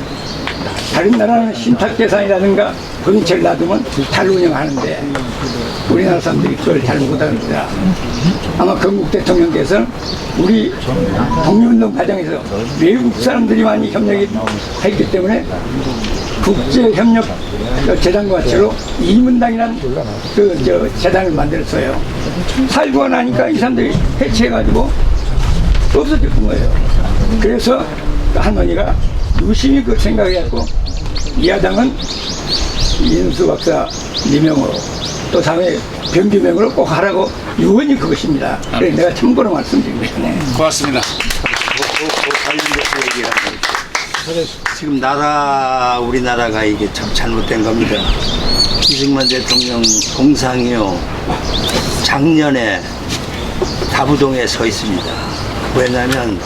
다른 나라는 신탁재산이라든가 법인체를 놔두면 잘 운영하는데 우리나라 사람들이 그걸 잘 못합니다. 아마 건국 대통령께서는 우리 독립운동 과정에서 외국 사람들이 많이 협력했기 때문에 국제협력 재단과 같이로 이문당이라는 재단을 만들었어요. 살고 나니까 이 사람들이 해체해가지고 없어졌던 거예요. 그래서 할머니가 유심히 그 생각해갖고 이 야당은 이인수 박사 미명으로 또 다음에 병규명으로 꼭 하라고 유언이 그것입니다. 그래서 내가 참고로 말씀드립니다. 네. 고맙습니다. 지금 우리나라가 이게 참 잘못된 겁니다. 이승만 대통령 동상이요, 작년에 다부동에 서 있습니다. 왜냐하면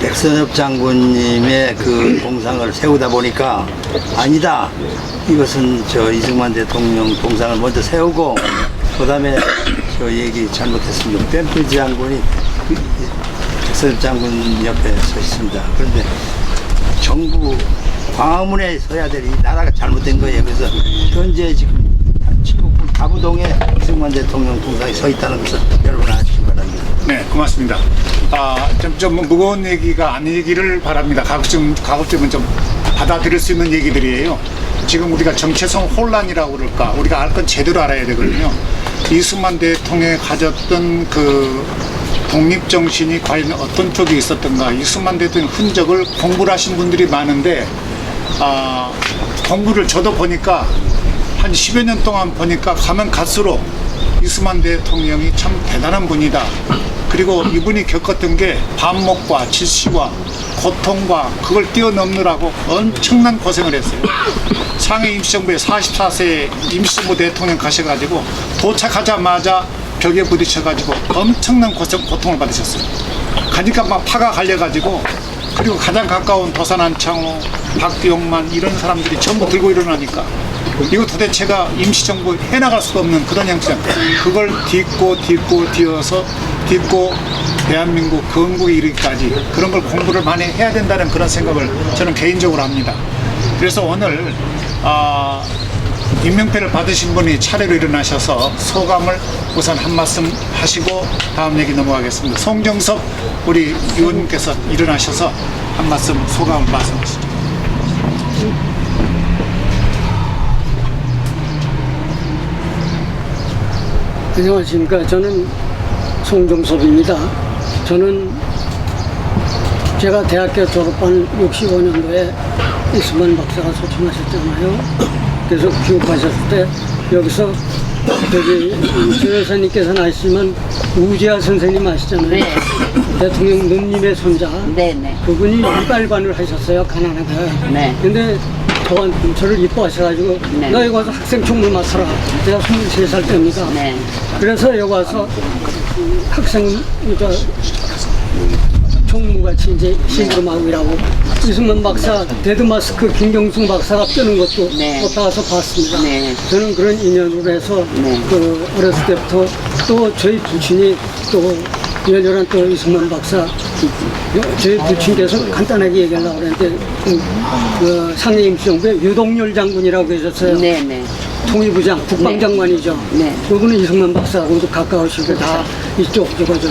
백선엽 장군님의 그 동상을 세우다 보니까 아니다, 이것은 이승만 대통령 동상을 먼저 세우고 그 다음에 얘기 잘못했습니다. 뱀프지 장군이 백선엽 장군 옆에 서 있습니다. 그런데 정부 광화문에 서야 될 이 나라가 잘못된 거예요. 그래서 현재 지금 칠곡군 다부동에 이승만 대통령 동상이 서 있다는 것을 여러분 아시기 바랍니다. 네, 고맙습니다. 좀 무거운 얘기가 아니기를 바랍니다. 가급적이면 좀 받아들일 수 있는 얘기들이에요. 지금 우리가 정체성 혼란이라고 그럴까, 우리가 알 건 제대로 알아야 되거든요. 이승만 대통령이 가졌던 그 독립정신이 과연 어떤 쪽에 있었던가, 이승만 대통령 흔적을 공부를 하신 분들이 많은데 공부를 저도 보니까 한 10여 년 동안 보니까 가면 갈수록 이승만 대통령이 참 대단한 분이다. 그리고 이분이 겪었던 게 반목과 질시와 고통과 그걸 뛰어넘느라고 엄청난 고생을 했어요. 상해 임시정부에 44세 임시정부 대통령 가셔가지고 도착하자마자 벽에 부딪혀가지고 엄청난 고통을 받으셨어요. 가니까 막 파가 갈려가지고, 그리고 가장 가까운 도산 안창호, 박용만 이런 사람들이 전부 들고 일어나니까 이거 도대체가 임시정부 해나갈 수가 없는 그런 형태잖아요. 그걸 딛고 대한민국 건국에 이르기까지 그런 걸 공부를 많이 해야 된다는 그런 생각을 저는 개인적으로 합니다. 그래서 오늘 임명패를 받으신 분이 차례로 일어나셔서 소감을 우선 한 말씀 하시고 다음 얘기 넘어가겠습니다. 송정섭 우리 의원님께서 일어나셔서 한 말씀 소감을 말씀하시죠. 안녕하십니까. 저는 송정섭입니다. 저는 제가 대학교 졸업한 65년도에 이승만 박사가 소침하셨잖아요. 그래서 교육하셨을 때 여기서 조 여사님께서는 아시지만 우재하 선생님 아시잖아요. 네. 대통령 누님의 손자. 네네. 그분이 이발관을 하셨어요. 가난하게. 네. 근데 저를 이뻐하셔가지고 네. 너 여기 와서 학생 총무 맡아라. 제가 23살 때입니다. 네. 그래서 여기 와서 학생 총무같이 이제 심부름하고 일하고, 이승만 박사 데드마스크 김경숙 박사가 뜨는 것도 네. 또 가서 봤습니다. 네. 저는 그런 인연으로 해서 네. 그 어렸을 때부터 또 저희 부친이 또 열렬한 또 이승만 박사, 저희 부친께서 간단하게 얘기하려고 그랬는데 그 상해 임시정부에 유동열 장군이라고 계셨어요. 네네. 통일부장, 국방장관이죠. 네. 그분은 이승만 박사하고도 가까우시고 다 이쪽 저거죠.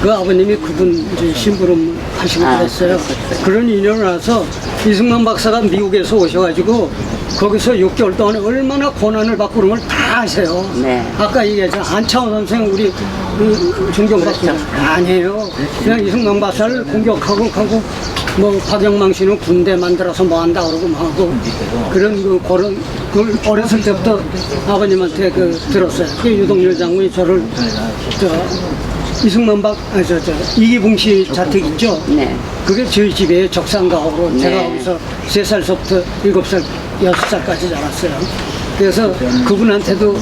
그 아버님이 그분 이제 심부름 하시고 그랬어요. 그랬었어요. 그런 인연을 나서 이승만 박사가 미국에서 오셔가지고 거기서 6개월 동안 얼마나 고난을 받고 그런 걸 다 아세요. 네. 아까 얘기했죠. 안창호 선생 우리 존경받고 아니에요. 그냥 이승만 박사를 공격하고 가고 뭐 박영망 씨는 군대 만들어서 뭐 한다 그러고 막 하고 그런 그걸 어렸을 때부터 아버님한테 들었어요. 그 유동열 장군이 저를 이승만 이기붕 씨 자택 있죠? 네. 그게 저희 집에 적산가옥으로 네. 제가 거기서 3살서부터 7살, 6살까지 자랐어요. 그래서 그분한테도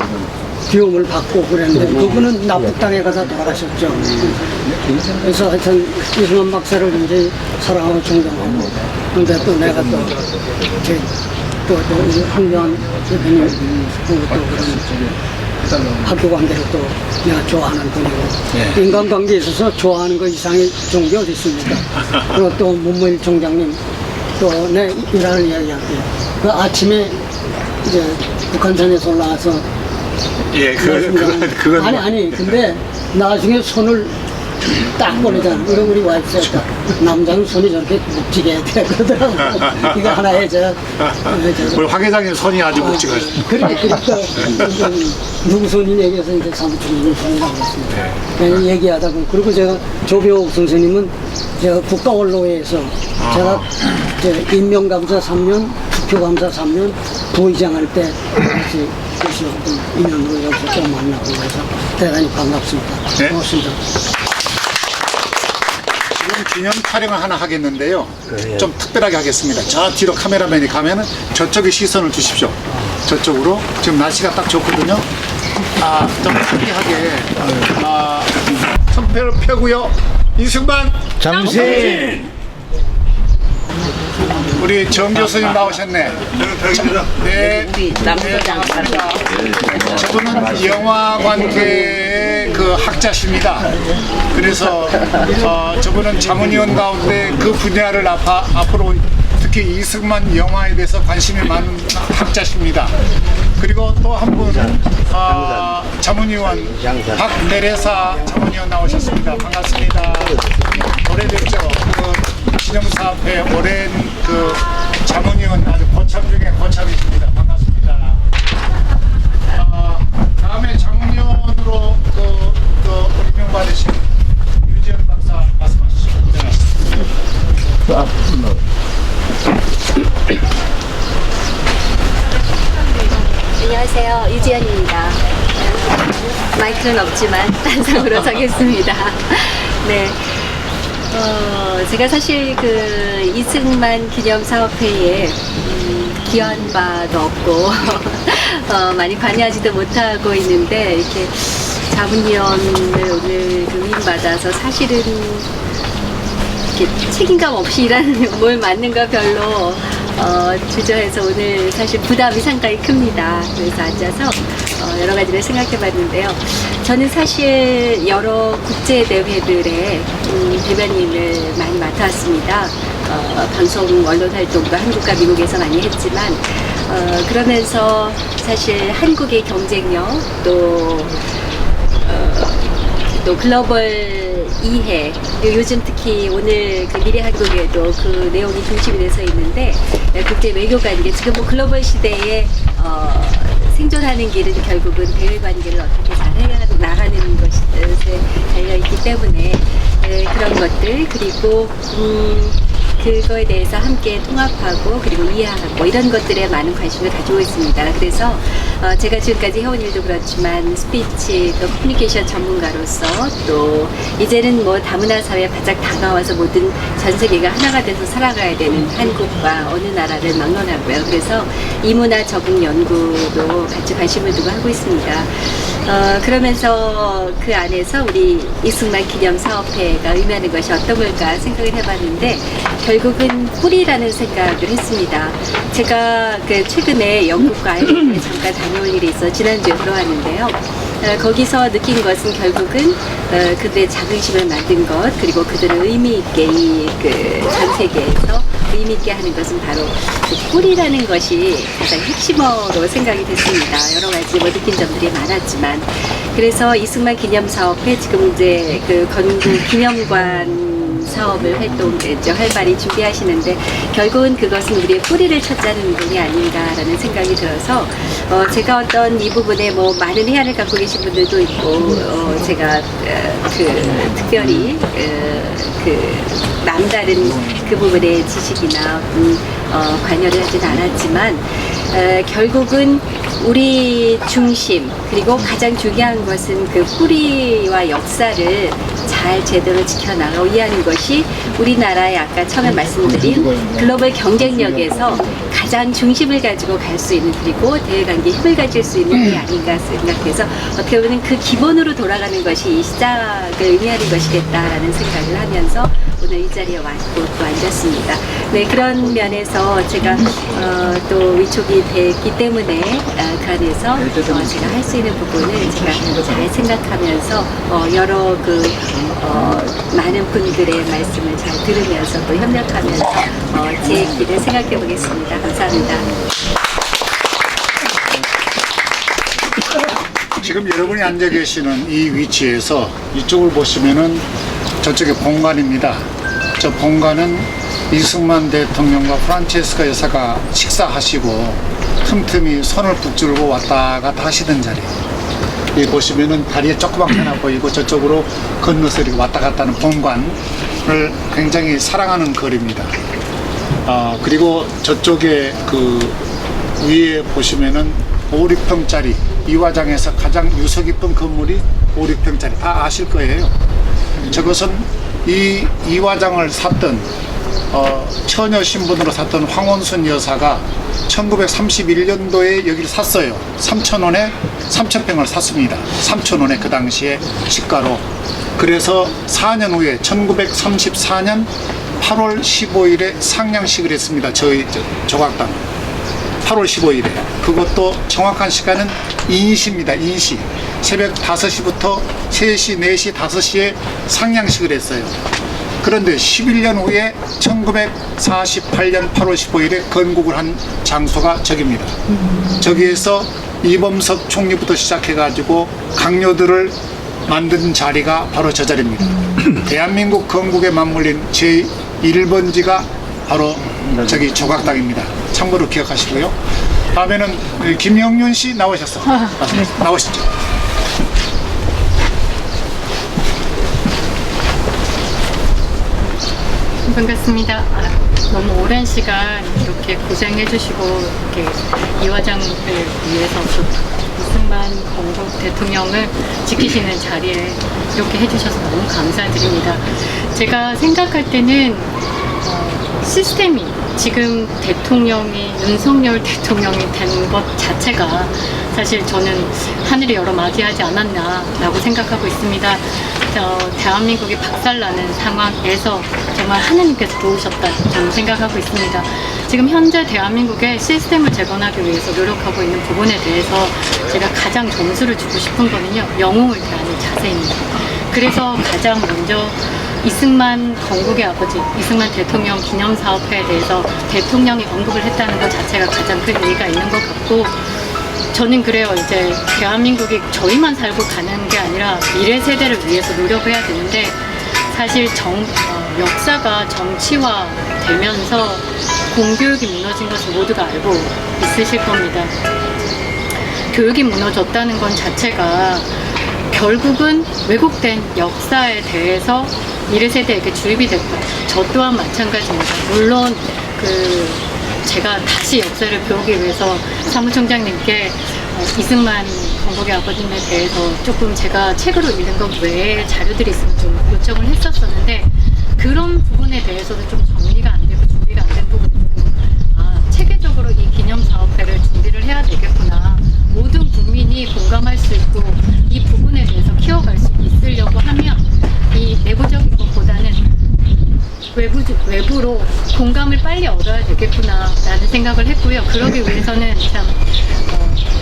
비움을 받고 그랬는데 그분은 납북당에 가서 돌아가셨죠. 그래서 하여튼 이승만 박사를 이제 사랑하고 존경하고, 근데 또 내가 또 황교안 대표님 또 그런 학교 관계를 또 내가 좋아하는 분이고, 인간관계에 있어서 좋아하는 거 이상의 좋은 게 어디 있습니까? 그리고 또 문무일 총장님 또 내 일하는 이야기할게요. 그 아침에 이제 북한산에서 올라와서 그건 아니 근데 나중에 손을 딱 보내잖아. 이거 우리 와이프가 남자는 손이 저렇게 묵직해야 돼 그러더라고. 이거 하나 해줘. 우리 황 회장님 손이 아주 묵직하시죠. 그러니까 누구 손이 얘기해서 이제 사무총장 손이라고 했습니다. 그냥 얘기하다 보면, 그리고 제가 조병옥 선생님은 제가 국가원로회에서 제가 이제 임명감사 3년, 투표감사 3년, 부의장 할 때 같이 인연으로 여기서 좀 만나고 그래서 대단히 반갑습니다. 네. 고맙습니다. 지금 기념 촬영을 하나 하겠는데요. 좀 특별하게 하겠습니다. 저 뒤로 카메라맨이 가면은 저쪽에 시선을 주십시오. 저쪽으로. 지금 날씨가 딱 좋거든요. 좀 특이하게 선표를 펴고요. 이승만 잠시 우리 정 교수님 나오셨네. 네. 우리 남부장 저분은 영화관계의 그 학자십니다. 그래서 저분은 자문위원 가운데 그 분야를 앞으로 특히 이승만 영화에 대해서 관심이 많은 학자십니다. 그리고 또 한 분 자문위원 박대레사 자문위원 나오셨습니다. 반갑습니다. 오래됐죠. 그 기념사업회 오랜 그 자문위원 아주 고참 중에 고참이십니다. 반갑습니다. 다음에 자문위원으로 임명받으신 유지현 박사 말씀하시죠. 네. 마이크는 없지만 단상으로 서겠습니다. 네. 제가 사실 그 이승만 기념사업회에 기여한 바도 없고 많이 관여하지도 못하고 있는데 이렇게 자문위원을 오늘 그 위임받아서 사실은 이렇게 책임감 없이 일하는 뭘 맡는가 별로 주저해서 오늘 사실 부담이 상당히 큽니다. 그래서 앉아서 여러 가지를 생각해 봤는데요. 저는 사실 여러 국제 대회들의 대변인을 많이 맡아왔습니다. 방송 언론 활동도 한국과 미국에서 많이 했지만 그러면서 사실 한국의 경쟁력 또 글로벌 이해, 그리고 요즘 특히 오늘 그 미래 한국에도 그 내용이 중심이 돼서 있는데 국제 외교관계 지금 뭐 글로벌 시대에 생존하는 길은 결국은 대외 관계를 어떻게 잘 해나가는 것이 달려있기 때문에 그런 것들 그리고 그거에 대해서 함께 통합하고 그리고 이해하고 이런 것들에 많은 관심을 가지고 있습니다. 그래서 제가 지금까지 해온 일도 그렇지만 스피치 또 커뮤니케이션 전문가로서 또 이제는 뭐 다문화 사회에 바짝 다가와서 모든 전 세계가 하나가 돼서 살아가야 되는 한국과 어느 나라를 막론하고요. 그래서 이문화 적응 연구도 같이 관심을 두고 하고 있습니다. 그러면서 그 안에서 우리 이승만 기념사업회가 의미하는 것이 어떤 걸까 생각을 해봤는데 결국은 뿌리라는 생각을 했습니다. 제가 그 최근에 영국과 아일랜드에 잠깐 다녀올 일이 있어 지난주에 들어왔는데요. 거기서 느낀 것은 결국은 그들의 자긍심을 만든 것 그리고 그들을 의미 있게 전 세계에서 의미 있게 하는 것은 바로 그 뿌리라는 것이 가장 핵심어로 생각이 됐습니다. 여러 가지 뭐 느낀 점들이 많았지만 그래서 이승만 기념사업회 지금 이제 그 건국 기념관 사업을 활발히 준비하시는데 결국은 그것은 우리의 뿌리를 찾자는 운동이 아닌가라는 생각이 들어서 제가 어떤 이 부분에 뭐 많은 해안을 갖고 계신 분들도 있고 제가 특별히 남다른 그 부분의 지식이나 관여를 하진 않았지만 결국은 우리 중심 그리고 가장 중요한 것은 그 뿌리와 역사를 잘 제대로 지켜나가고 이해하는 것이 우리나라의 아까 처음에 말씀드린 글로벌 경쟁력에서 가장 중심을 가지고 갈 수 있는 그리고 대외관계에 힘을 가질 수 있는 게 아닌가 생각해서 어떻게 보면 그 기본으로 돌아가는 것이 이 시작을 의미하는 것이겠다라는 생각을 하면서 오늘 이 자리에 또 앉았습니다. 네, 그런 면에서 제가 또 위촉이 됐기 때문에 그 안에서 제가 할 수 있는 부분을 제가 잘 생각하면서 여러 많은 분들의 말씀을 잘 들으면서 또 협력하면서 제 길을 생각해 보겠습니다. 감사합니다. 지금 여러분이 앉아 계시는 이 위치에서 이쪽을 보시면은 저쪽에 본관입니다. 저 본관은 이승만 대통령과 프란체스카 여사가 식사하시고 틈틈이 손을 붙들고 왔다 갔다 하시던 자리예요. 여기 보시면은 다리에 조그맣게 하나 보이고 저쪽으로 건너서 이렇게 왔다 갔다 하는 본관을 굉장히 사랑하는 거리입니다. 그리고 저쪽에 그 위에 보시면은 5, 6평짜리 이화장에서 가장 유서 깊은 건물이 5, 6평짜리 다 아실 거예요. 저것은 이 이화장을 샀던 처녀 신분으로 샀던 황원순 여사가 1931년도에 여기를 샀어요. 3,000원에 3,000평을 샀습니다. 3,000원에 그 당시에 시가로. 그래서 4년 후에 1934년 8월 15일에 상냥식을 했습니다. 저희 조각당 8월 15일에. 그것도 정확한 시간은 인시입니다. 인시. 새벽 5시부터 3시, 4시, 5시에 상냥식을 했어요. 그런데 11년 후에 1948년 8월 15일에 건국을 한 장소가 저기입니다. 저기에서 이범석 총리부터 시작해가지고 강요들을 만든 자리가 바로 저 자리입니다. 대한민국 건국에 맞물린 제1번지가 바로 저기 조각당입니다. 참고로 기억하시고요. 다음에는 김영윤 씨 나오셨어. 나오시죠. 반갑습니다. 너무 오랜 시간 이렇게 고생해 주시고 이렇게 이화장을 위해서 이승만 건국 대통령을 지키시는 자리에 이렇게 해주셔서 너무 감사드립니다. 제가 생각할 때는 시스템이 지금 대통령이 윤석열 대통령이 된 것 자체가 사실 저는 하늘이 열어 맞이하지 않았나라고 생각하고 있습니다. 대한민국이 박살나는 상황에서 정말 하나님께서 도우셨다 저는 생각하고 있습니다. 지금 현재 대한민국의 시스템을 재건하기 위해서 노력하고 있는 부분에 대해서 제가 가장 점수를 주고 싶은 거는요, 영웅을 대하는 자세입니다. 그래서 가장 먼저 이승만 건국의 아버지, 이승만 대통령 기념사업회에 대해서 대통령이 언급을 했다는 것 자체가 가장 큰 의미가 있는 것 같고, 저는 그래요. 이제 대한민국이 저희만 살고 가는 게 아니라 미래 세대를 위해서 노력해야 되는데, 사실 역사가 정치화 되면서 공교육이 무너진 것을 모두가 알고 있으실 겁니다. 교육이 무너졌다는 건 자체가 결국은 왜곡된 역사에 대해서 미래 세대에게 주입이 됐고, 저 또한 마찬가지입니다. 물론 제가 다시 역사를 배우기 위해서 사무총장님께 이승만 건국의 아버님에 대해서 조금 제가 책으로 읽는 것 외에 자료들이 있으면 좀 요청을 했었었는데, 그런 부분에 대해서도 좀 정리가 안 되고 준비가 안 된 부분이 있고, 체계적으로 이 기념사업회를 준비를 해야 되겠구나. 모든 국민이 공감할 수 있고 이 부분에 대해서 키워갈 수 있으려고 하면 이 내부적인 것보다는 외부로 공감을 빨리 얻어야 되겠구나 라는 생각을 했고요. 그러기 위해서는 참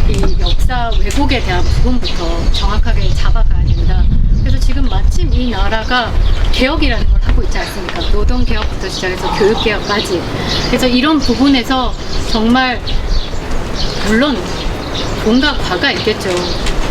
이 역사 왜곡에 대한 부분부터 정확하게 잡아가야 된다. 그래서 지금 마침 이 나라가 개혁이라는 걸 하고 있지 않습니까? 노동개혁부터 시작해서 교육개혁까지. 그래서 이런 부분에서 정말 물론 뭔가 과가 있겠죠.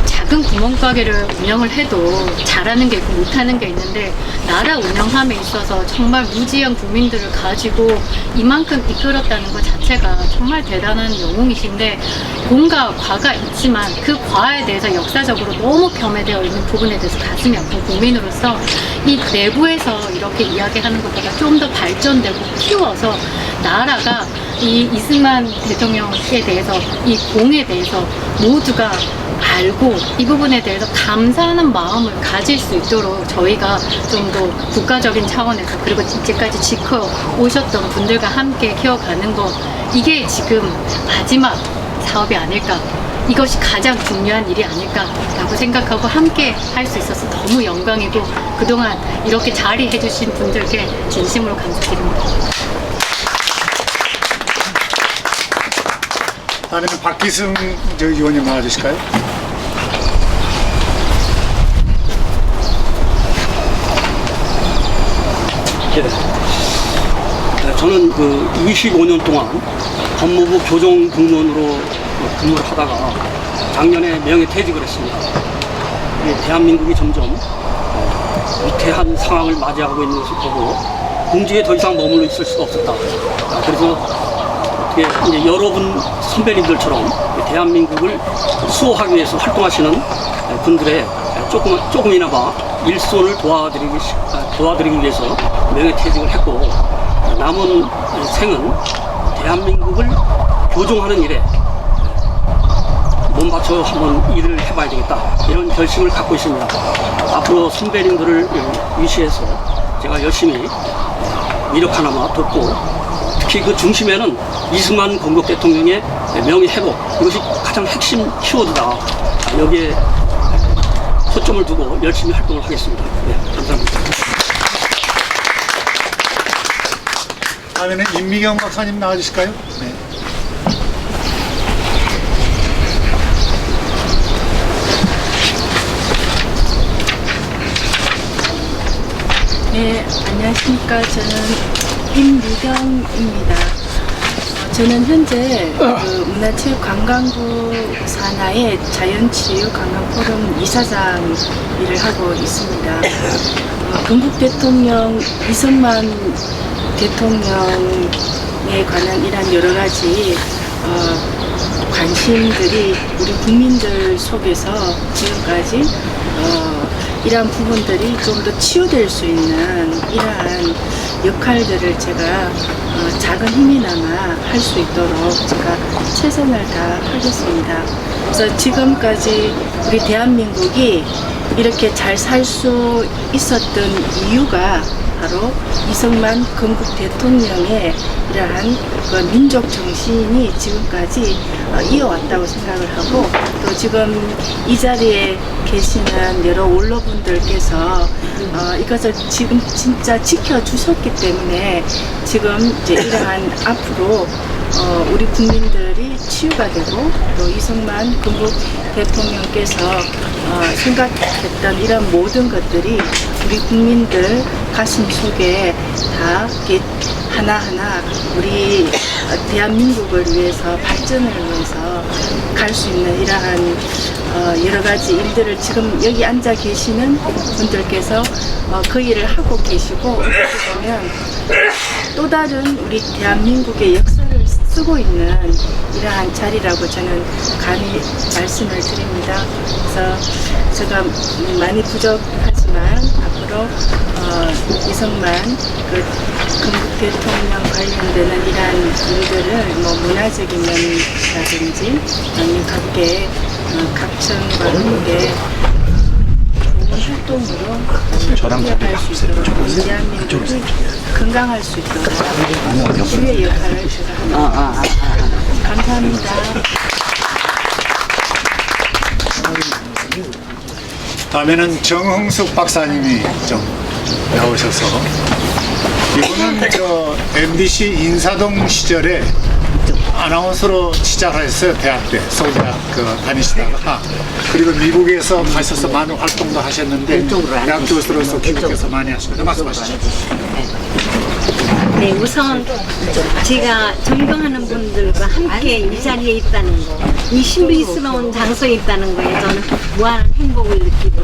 작은 구멍가게를 운영을 해도 잘하는 게 있고 못하는 게 있는데, 나라 운영함에 있어서 정말 무지한 국민들을 가지고 이만큼 이끌었다는 것 자체가 정말 대단한 영웅이신데, 뭔가 과가 있지만 그 과에 대해서 역사적으로 너무 겸해되어 있는 부분에 대해서 가슴이 아픈 국민으로서 이 내부에서 이렇게 이야기하는 것보다 좀 더 발전되고 키워서 나라가 이 이승만 대통령에 대해서 이 공에 대해서 모두가 알고 이 부분에 대해서 감사하는 마음을 가질 수 있도록 저희가 좀 더 국가적인 차원에서, 그리고 이제까지 지켜오셨던 분들과 함께 키워가는 것, 이게 지금 마지막 사업이 아닐까, 이것이 가장 중요한 일이 아닐까라고 생각하고 함께 할 수 있어서 너무 영광이고, 그동안 이렇게 자리해 주신 분들께 진심으로 감사드립니다. 다음에는 박기승 의원님 나와주실까요? 저는 25년 동안 법무부 교정 공무원으로 근무를 하다가 작년에 명예퇴직을 했습니다. 대한민국이 점점 위태한 상황을 맞이하고 있는 것을 보고 공직에 더 이상 머물러 있을 수가 없었다. 그래서 이제 여러분 선배님들처럼 대한민국을 수호하기 위해서 활동하시는 분들의 조금이나마 일손을 도와드리기 위해서 명예퇴직을 했고, 남은 생은 대한민국을 교정하는 일에 몸바쳐 한번 일을 해봐야 되겠다, 이런 결심을 갖고 있습니다. 앞으로 선배님들을 위시해서 제가 열심히 위력 하나마 돕고, 특히 그 중심에는 이승만 건국 대통령의 명예회복, 이것이 가장 핵심 키워드다. 여기에 초점을 두고 열심히 활동을 하겠습니다. 네, 감사합니다. 다음에는 임미경 박사님 나와주실까요? 네. 네, 안녕하십니까. 저는 임미경입니다. 저는 현재 문화체육관광부 산하의 자연치유관광포럼 이사장 일을 하고 있습니다. 건국 대통령 이승만 대통령에 관한 이런 여러 가지 관심들이 우리 국민들 속에서 지금까지 이러한 부분들이 좀 더 치유될 수 있는 이러한 역할들을 제가 작은 힘이나마 할 수 있도록 제가 최선을 다하겠습니다. 그래서 지금까지 우리 대한민국이 이렇게 잘 살 수 있었던 이유가 바로 이승만 건국 대통령의 이러한 그 민족 정신이 지금까지 이어왔다고 생각을 하고, 또 지금 이 자리에 계시는 여러 원로분들께서 이것을 지금 진짜 지켜주셨기 때문에 지금 이제 이러한 앞으로 우리 국민들이 치유가 되고, 또 이승만 건국 대통령께서 생각했던 이런 모든 것들이 우리 국민들 가슴 속에 다 이렇게 하나하나 우리 대한민국을 위해서, 발전을 위해서 갈 수 있는 이러한 여러 가지 일들을 지금 여기 앉아 계시는 분들께서 그 일을 하고 계시고, 어떻게 보면 또 다른 우리 대한민국의 역사를 쓰고 있는 이러한 자리라고 저는 감히 말씀을 드립니다. 그래서 제가 많이 부족하지만 앞으로 이승만 그 건국 대통령 관련되는 이러한 일들을 뭐 문화적인 면이라든지 아니면 각계 각층과 함께 좋은 활동으로 이어갈 수 있도록 대한민국이 건강할 수 있도록 주의 역할을 제가 합니다. 감사합니다. 다음에는 정흥숙 박사님이 좀 나오셔서, 이분은 저 MBC 인사동 시절에 아나운서로 시작을 했어요. 대학 때 서울대학 다니시다가, 그리고 미국에서 가셔서 많은 활동도 하셨는데 대학 교수로서 미국에서 많이 하십니다. 말씀하시죠. 네, 우선 제가 존경하는 분들과 함께 이 자리에 있다는 거, 이 신비스러운 장소에 있다는 거에 저는 무한한 행복을 느끼고,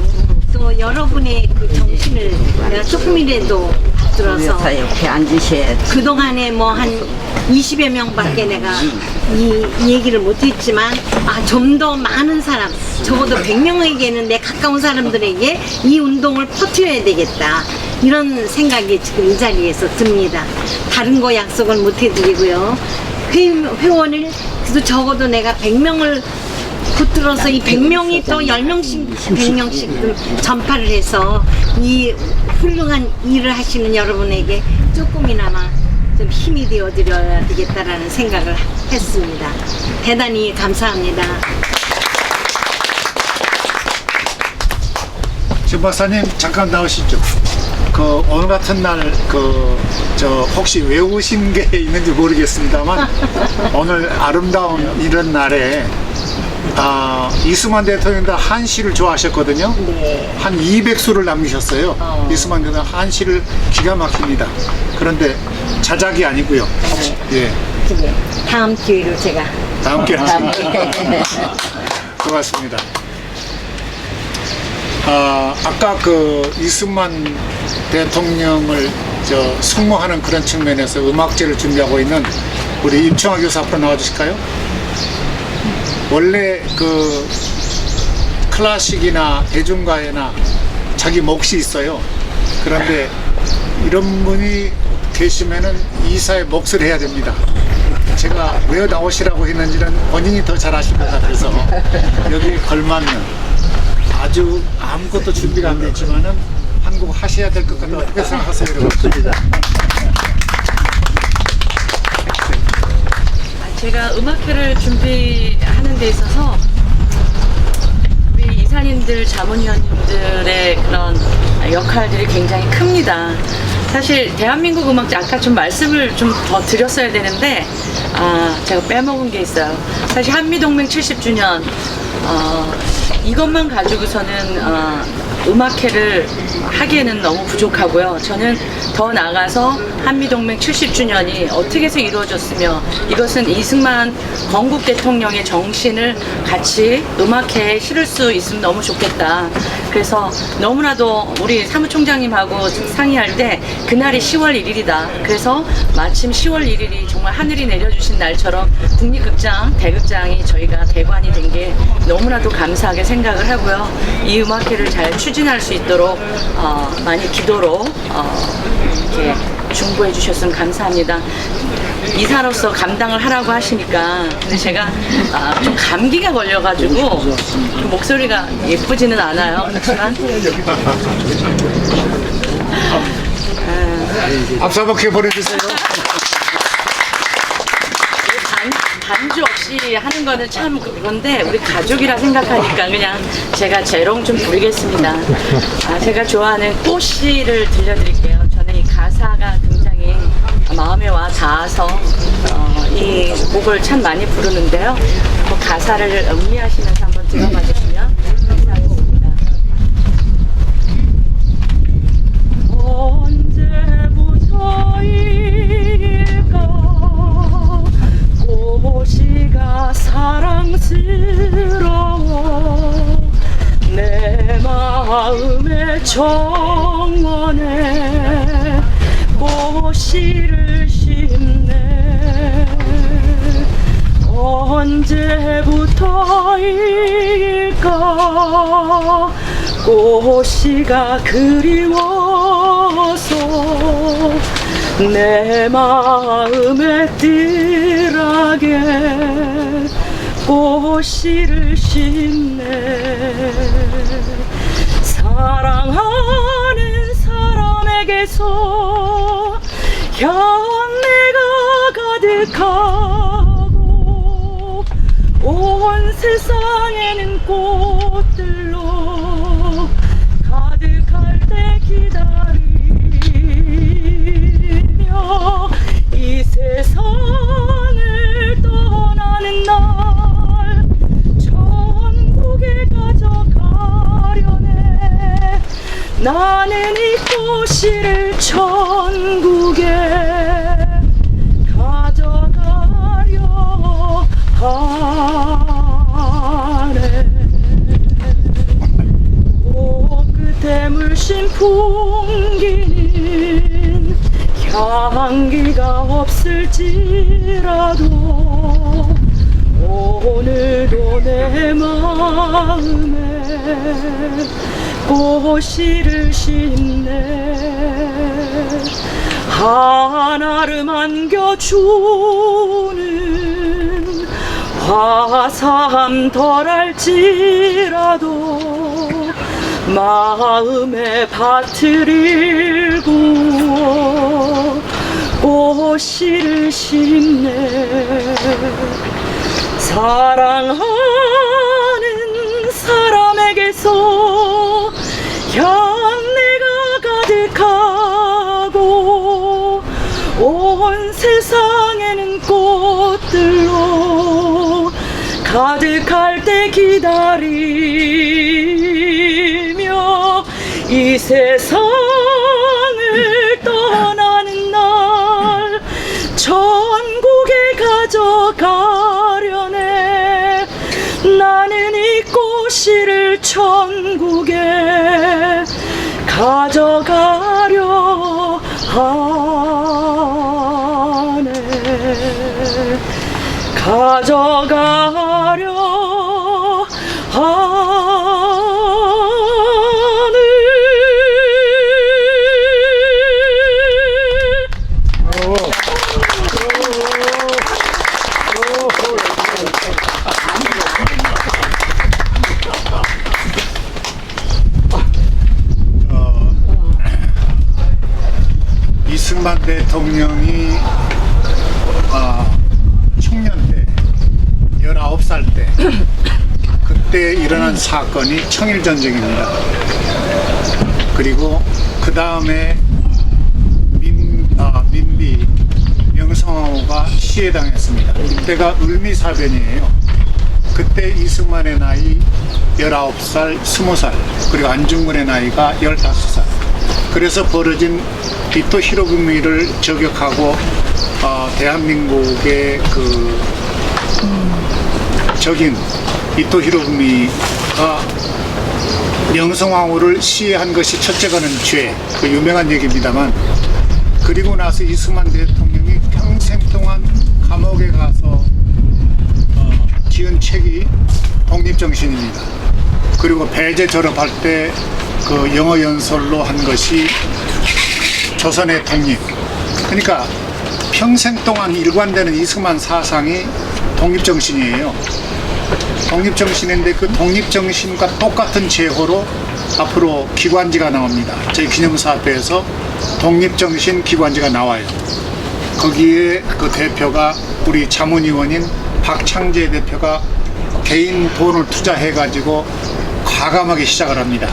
또 여러분의 그 정신을 내가 조금이라도 받들어서 옆에 앉으셔야 그동안에 뭐 한 20여 명밖에 내가 이 얘기를 못했지만, 좀 더 많은 사람, 적어도 100명에게는 내 가까운 사람들에게 이 운동을 퍼뜨려야 되겠다, 이런 생각이 지금 이 자리에서 듭니다. 다른 거 약속을 못 해드리고요. 회원을 그래도 적어도 내가 100명을 붙들어서 이 100명이 또 10명씩 100명씩 전파를 해서 이 훌륭한 일을 하시는 여러분에게 조금이나마 좀 힘이 되어드려야 되겠다라는 생각을 했습니다. 대단히 감사합니다. 정 박사님 잠깐 나오시죠. 오늘 같은 날 혹시 외우신 게 있는지 모르겠습니다만 오늘 아름다운 이런 날에 이승만 대통령도 한시를 좋아하셨거든요. 네. 한 200수를 남기셨어요. 이승만 대통령 한시를 기가 막힙니다. 그런데 자작이 아니고요. 예. 다음 기회로 제가. 다음 기회로. 고맙습니다. 아까 이승만 대통령을 숭모하는 그런 측면에서 음악제를 준비하고 있는 우리 임청아 교수 앞으로 나와주실까요? 원래 클래식이나 대중가요나 자기 몫이 있어요. 그런데 이런 분이 계시면은 이사의 몫을 해야 됩니다. 제가 왜 나오시라고 했는지는 본인이 더 잘 아실 것 같아서 여기에 걸맞는, 아주 아무것도 준비가 안 돼 있지만은 한국 하셔야 될 것 같아요. 어떻게 생각하세요, 여러분? 제가 음악회를 준비하는 데 있어서 우리 이사님들, 자문위원님들의 그런 역할들이 굉장히 큽니다. 사실 대한민국 음악제, 아까 좀 말씀을 좀 더 드렸어야 되는데 제가 빼먹은 게 있어요. 사실 한미동맹 70주년 이것만 가지고서는 음악회를 하기에는 너무 부족하고요. 저는 더 나아가서 한미동맹 70주년이 어떻게 해서 이루어졌으며 이것은 이승만 건국 대통령의 정신을 같이 음악회에 실을 수 있으면 너무 좋겠다. 그래서 너무나도 우리 사무총장님하고 상의할 때 그날이 10월 1일이다. 그래서 마침 10월 1일이 정말 하늘이 내려주신 날처럼 국립극장, 대극장이 저희가 대관이 된 게 너무나도 감사하게 생각을 하고요. 이 음악회를 잘 추진할 수 있도록 많이 기도로 이렇게 중보해 주셨으면 감사합니다. 이사로서 감당을 하라고 하시니까 근데 제가 좀 감기가 걸려가지고 목소리가 예쁘지는 않아요. 그렇지만 박수 한번 보내주세요. 반주 없이 하는 거는 참 그건데 우리 가족이라 생각하니까 그냥 제가 재롱 좀 부리겠습니다. 제가 좋아하는 꽃시를 들려드릴게요. 저는 이 가사가 굉장히 마음에 와 닿아서 이 곡을 참 많이 부르는데요. 그 가사를 음미하시면서 한번 들어봐 주시면 감사하겠습니다. 언제부터일까 꽃이가 사랑스러워 내 마음의 정원에 꽃씨를 심네 언제부터일까 꽃씨가 그리워서 내 마음에 뜰하게 꽃씨를 심네 사랑하는 사람에게서 향내가 가득하고 온 세상에는 꽃들로 가득할 때 기다리며 이 세상을 떠나는 날 천국에 가져가려네 나는 이 꽃씨를 천국에 가져가려 하네 꽃끝에 물씬 풍기는 향기가 없을지라도 오늘도 내 마음에 꽃씨를 심네 하나를 안겨주는 화사함 덜할지라도 마음에 밭을 일구어 꽃씨를 심네 사랑하는 사람에게서 향내가 가득하고 온 세상에는 꽃들로 가득할 때 기다리며 이 세상을 떠나는 날 천국에 가져가려네 나는 이 꽃씨를 천국에 가져가려 하네 가져가려 하네 이승만 대통령이 청년 때 19살 때 그때 일어난 사건이 청일전쟁입니다. 그리고 그 다음에 민비 명성황후가 시해당했습니다. 그때가 을미사변이에요. 그때 이승만의 나이 19살, 20살 그리고 안중근의 나이가 15살 그래서 벌어진 이토 히로부미를 저격하고 대한민국의 그 적인 이토 히로부미가 명성황후를 시해한 것이 첫째가는 죄, 그 유명한 얘기입니다만 그리고 나서 이승만 대통령이 평생 동안 감옥에 가서 지은 책이 독립정신입니다. 그리고 배제 졸업할 때 그 영어 연설로 한 것이 조선의 독립. 그러니까 평생 동안 일관되는 이승만 사상이 독립정신이에요. 독립정신인데 그 독립정신과 똑같은 제호로 앞으로 기관지가 나옵니다. 저희 기념사업회에서 독립정신 기관지가 나와요. 거기에 그 대표가 우리 자문위원인 박창재 대표가 개인 돈을 투자해가지고 과감하게 시작을 합니다.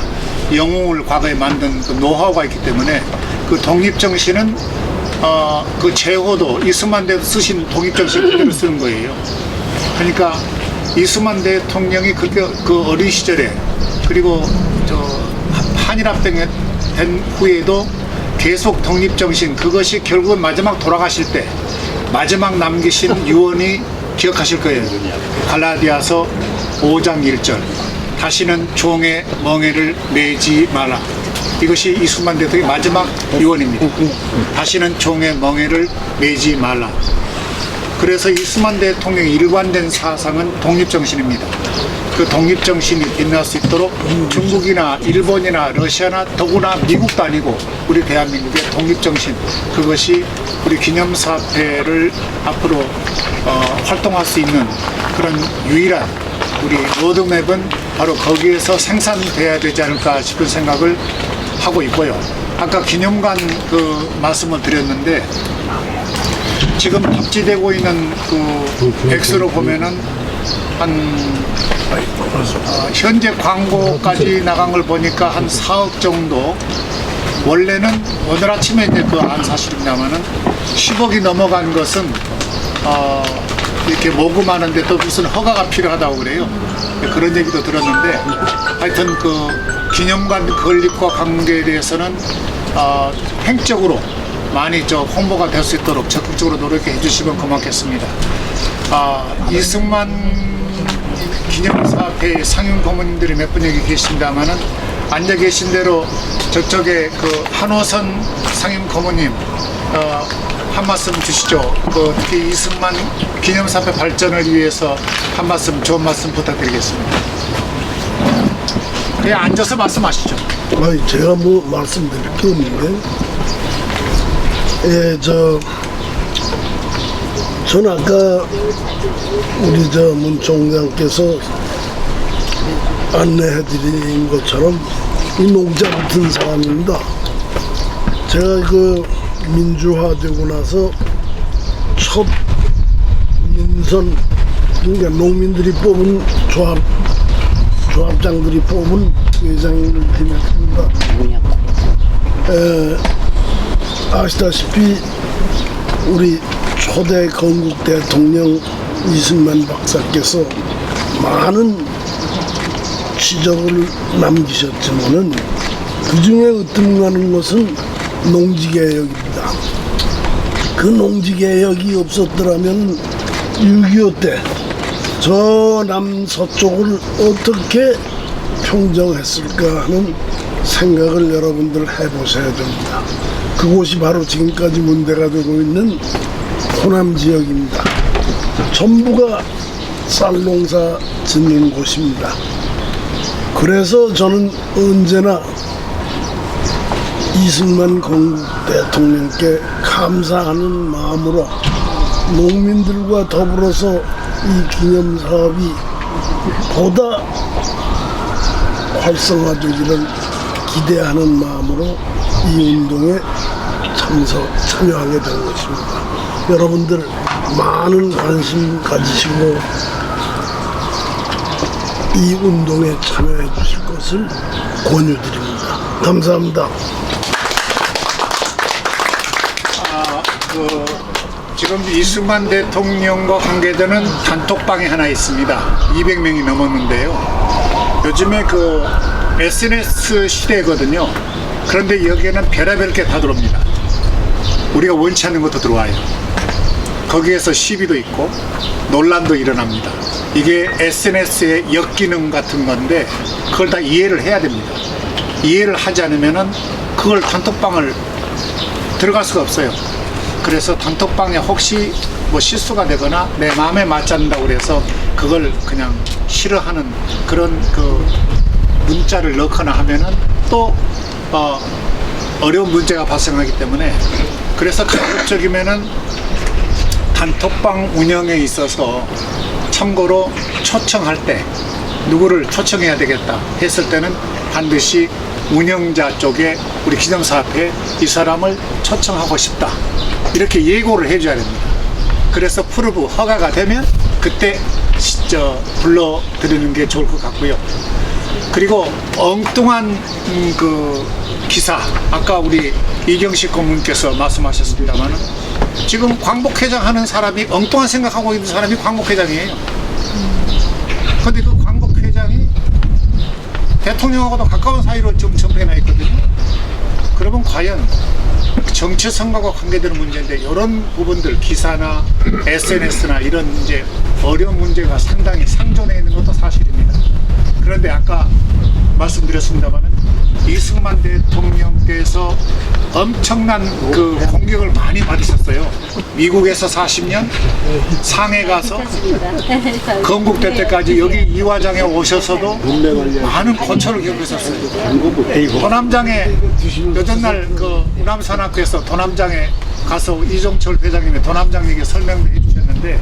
영웅을 과거에 만든 그 노하우가 있기 때문에 그 독립정신은 그 제호도 이승만 대도 쓰신 독립정신 그대로 쓰는 거예요. 그러니까 이승만 대통령이 그 어린 시절에 그리고 한일합병이 된 후에도 계속 독립정신 그것이 결국은 마지막 돌아가실 때 마지막 남기신 유언이 기억하실 거예요. 갈라디아서 5장 1절 다시는 종의 멍에를 매지 마라. 이것이 이승만 대통령의 마지막 유언입니다. 다시는 종의 멍에를 매지 말라. 그래서 이승만 대통령의 일관된 사상은 독립정신입니다. 그 독립정신이 빛날 수 있도록 중국이나 일본이나 러시아나 더구나 미국도 아니고 우리 대한민국의 독립정신 그것이 우리 기념사업회를 앞으로 활동할 수 있는 그런 유일한 우리 로드맵은 바로 거기에서 생산돼야 되지 않을까 싶은 생각을 하고 있고요. 아까 기념관 그 말씀을 드렸는데 지금 탑재되고 있는 그 백수로 보면은 한 현재 광고까지 나간 걸 보니까 한 4억 정도. 원래는 오늘 아침에 이제 그 안 사실입니다만은 10억이 넘어간 것은 이렇게 모금하는데 또 무슨 허가가 필요하다고 그래요. 그런 얘기도 들었는데 하여튼 그 기념관 건립과 관계에 대해서는 횡적으로 많이 홍보가 될 수 있도록 적극적으로 노력해 주시면 고맙겠습니다. 이승만 기념사업회 상임 고문님들이 몇 분 여기 계십니다만은 앉아 계신 대로 저쪽에 그 한호선 상임 고문님 한 말씀 주시죠. 그 특히 이승만 기념사업회 발전을 위해서 한 말씀 좋은 말씀 부탁드리겠습니다. 그냥 앉아서 말씀하시죠. 아니 제가 뭐 말씀드릴 게 없는데, 전 아까 우리 문 총장께서 안내해드린 것처럼 이 농자 같은 사람입니다. 제가 그 민주화되고 나서 첫 민선, 그러니까 농민들이 뽑은 조합장들이 뽑은 회장을 지냈습니다. 아시다시피 우리 초대 건국 대통령 이승만 박사께서 많은 지적을 남기셨지만은 그 중에 으뜸가는 것은 농지개혁입니다. 그 농지개혁이 없었더라면 6.25 때 저 남서쪽을 어떻게 평정했을까 하는 생각을 여러분들 해보셔야 됩니다. 그곳이 바로 지금까지 문제가 되고 있는 호남 지역입니다. 전부가 쌀농사 짓는 곳입니다. 그래서 저는 언제나 이승만 건국 대통령께 감사하는 마음으로 농민들과 더불어서 이 기념사업이 보다 활성화되기를 기대하는 마음으로 이 운동에 참여하게 된 것입니다. 여러분들 많은 관심 가지시고 이 운동에 참여해 주실 것을 권유드립니다. 감사합니다. 지금 이승만 대통령과 관계되는 단톡방이 하나 있습니다. 200명이 넘었는데요. 요즘에 그 SNS 시대거든요. 그런데 여기에는 별의별 게 다 들어옵니다. 우리가 원치 않는 것도 들어와요. 거기에서 시비도 있고 논란도 일어납니다. 이게 SNS의 역기능 같은 건데 그걸 다 이해를 해야 됩니다. 이해를 하지 않으면은 그걸 단톡방을 들어갈 수가 없어요. 그래서 단톡방에 혹시 뭐 실수가 되거나 내 마음에 맞지 않는다고 그래서 그걸 그냥 싫어하는 그런 그 문자를 넣거나 하면은 또 어려운 문제가 발생하기 때문에, 그래서 가급적이면은 단톡방 운영에 있어서 참고로 초청할 때 누구를 초청해야 되겠다 했을 때는 반드시 운영자 쪽에 우리 기념사업회에 이 사람을 초청하고 싶다 이렇게 예고를 해줘야 됩니다. 그래서 프루브 허가가 되면 그때 불러드리는 게 좋을 것 같고요. 그리고 엉뚱한 그 기사, 아까 우리 이경식 고문께서 말씀하셨습니다만, 지금 광복회장 하는 사람이 엉뚱한 생각하고 있는 사람이 광복회장이에요. 근데 그 광복회장이 대통령하고도 가까운 사이로 지금 전폐나 있거든요. 그러면 과연 정치선거과 관계되는 문제인데, 이런 부분들 기사나 SNS나 이런 이제 어려운 문제가 상당히 상존해 있는 것도 사실입니다. 그런데 아까 말씀드렸습니다만, 이승만 대통령께서 엄청난 그 공격을 많이 받으셨어요. 미국에서 40년, 상해 가서 건국될 때까지 여기 이화장에 오셔서도 많은 고초를 겪으셨어요. 도남장에 여전날 그 우남산학교에서 도남장에 가서 이종철 회장님이 도남장에게 설명을 해주셨는데,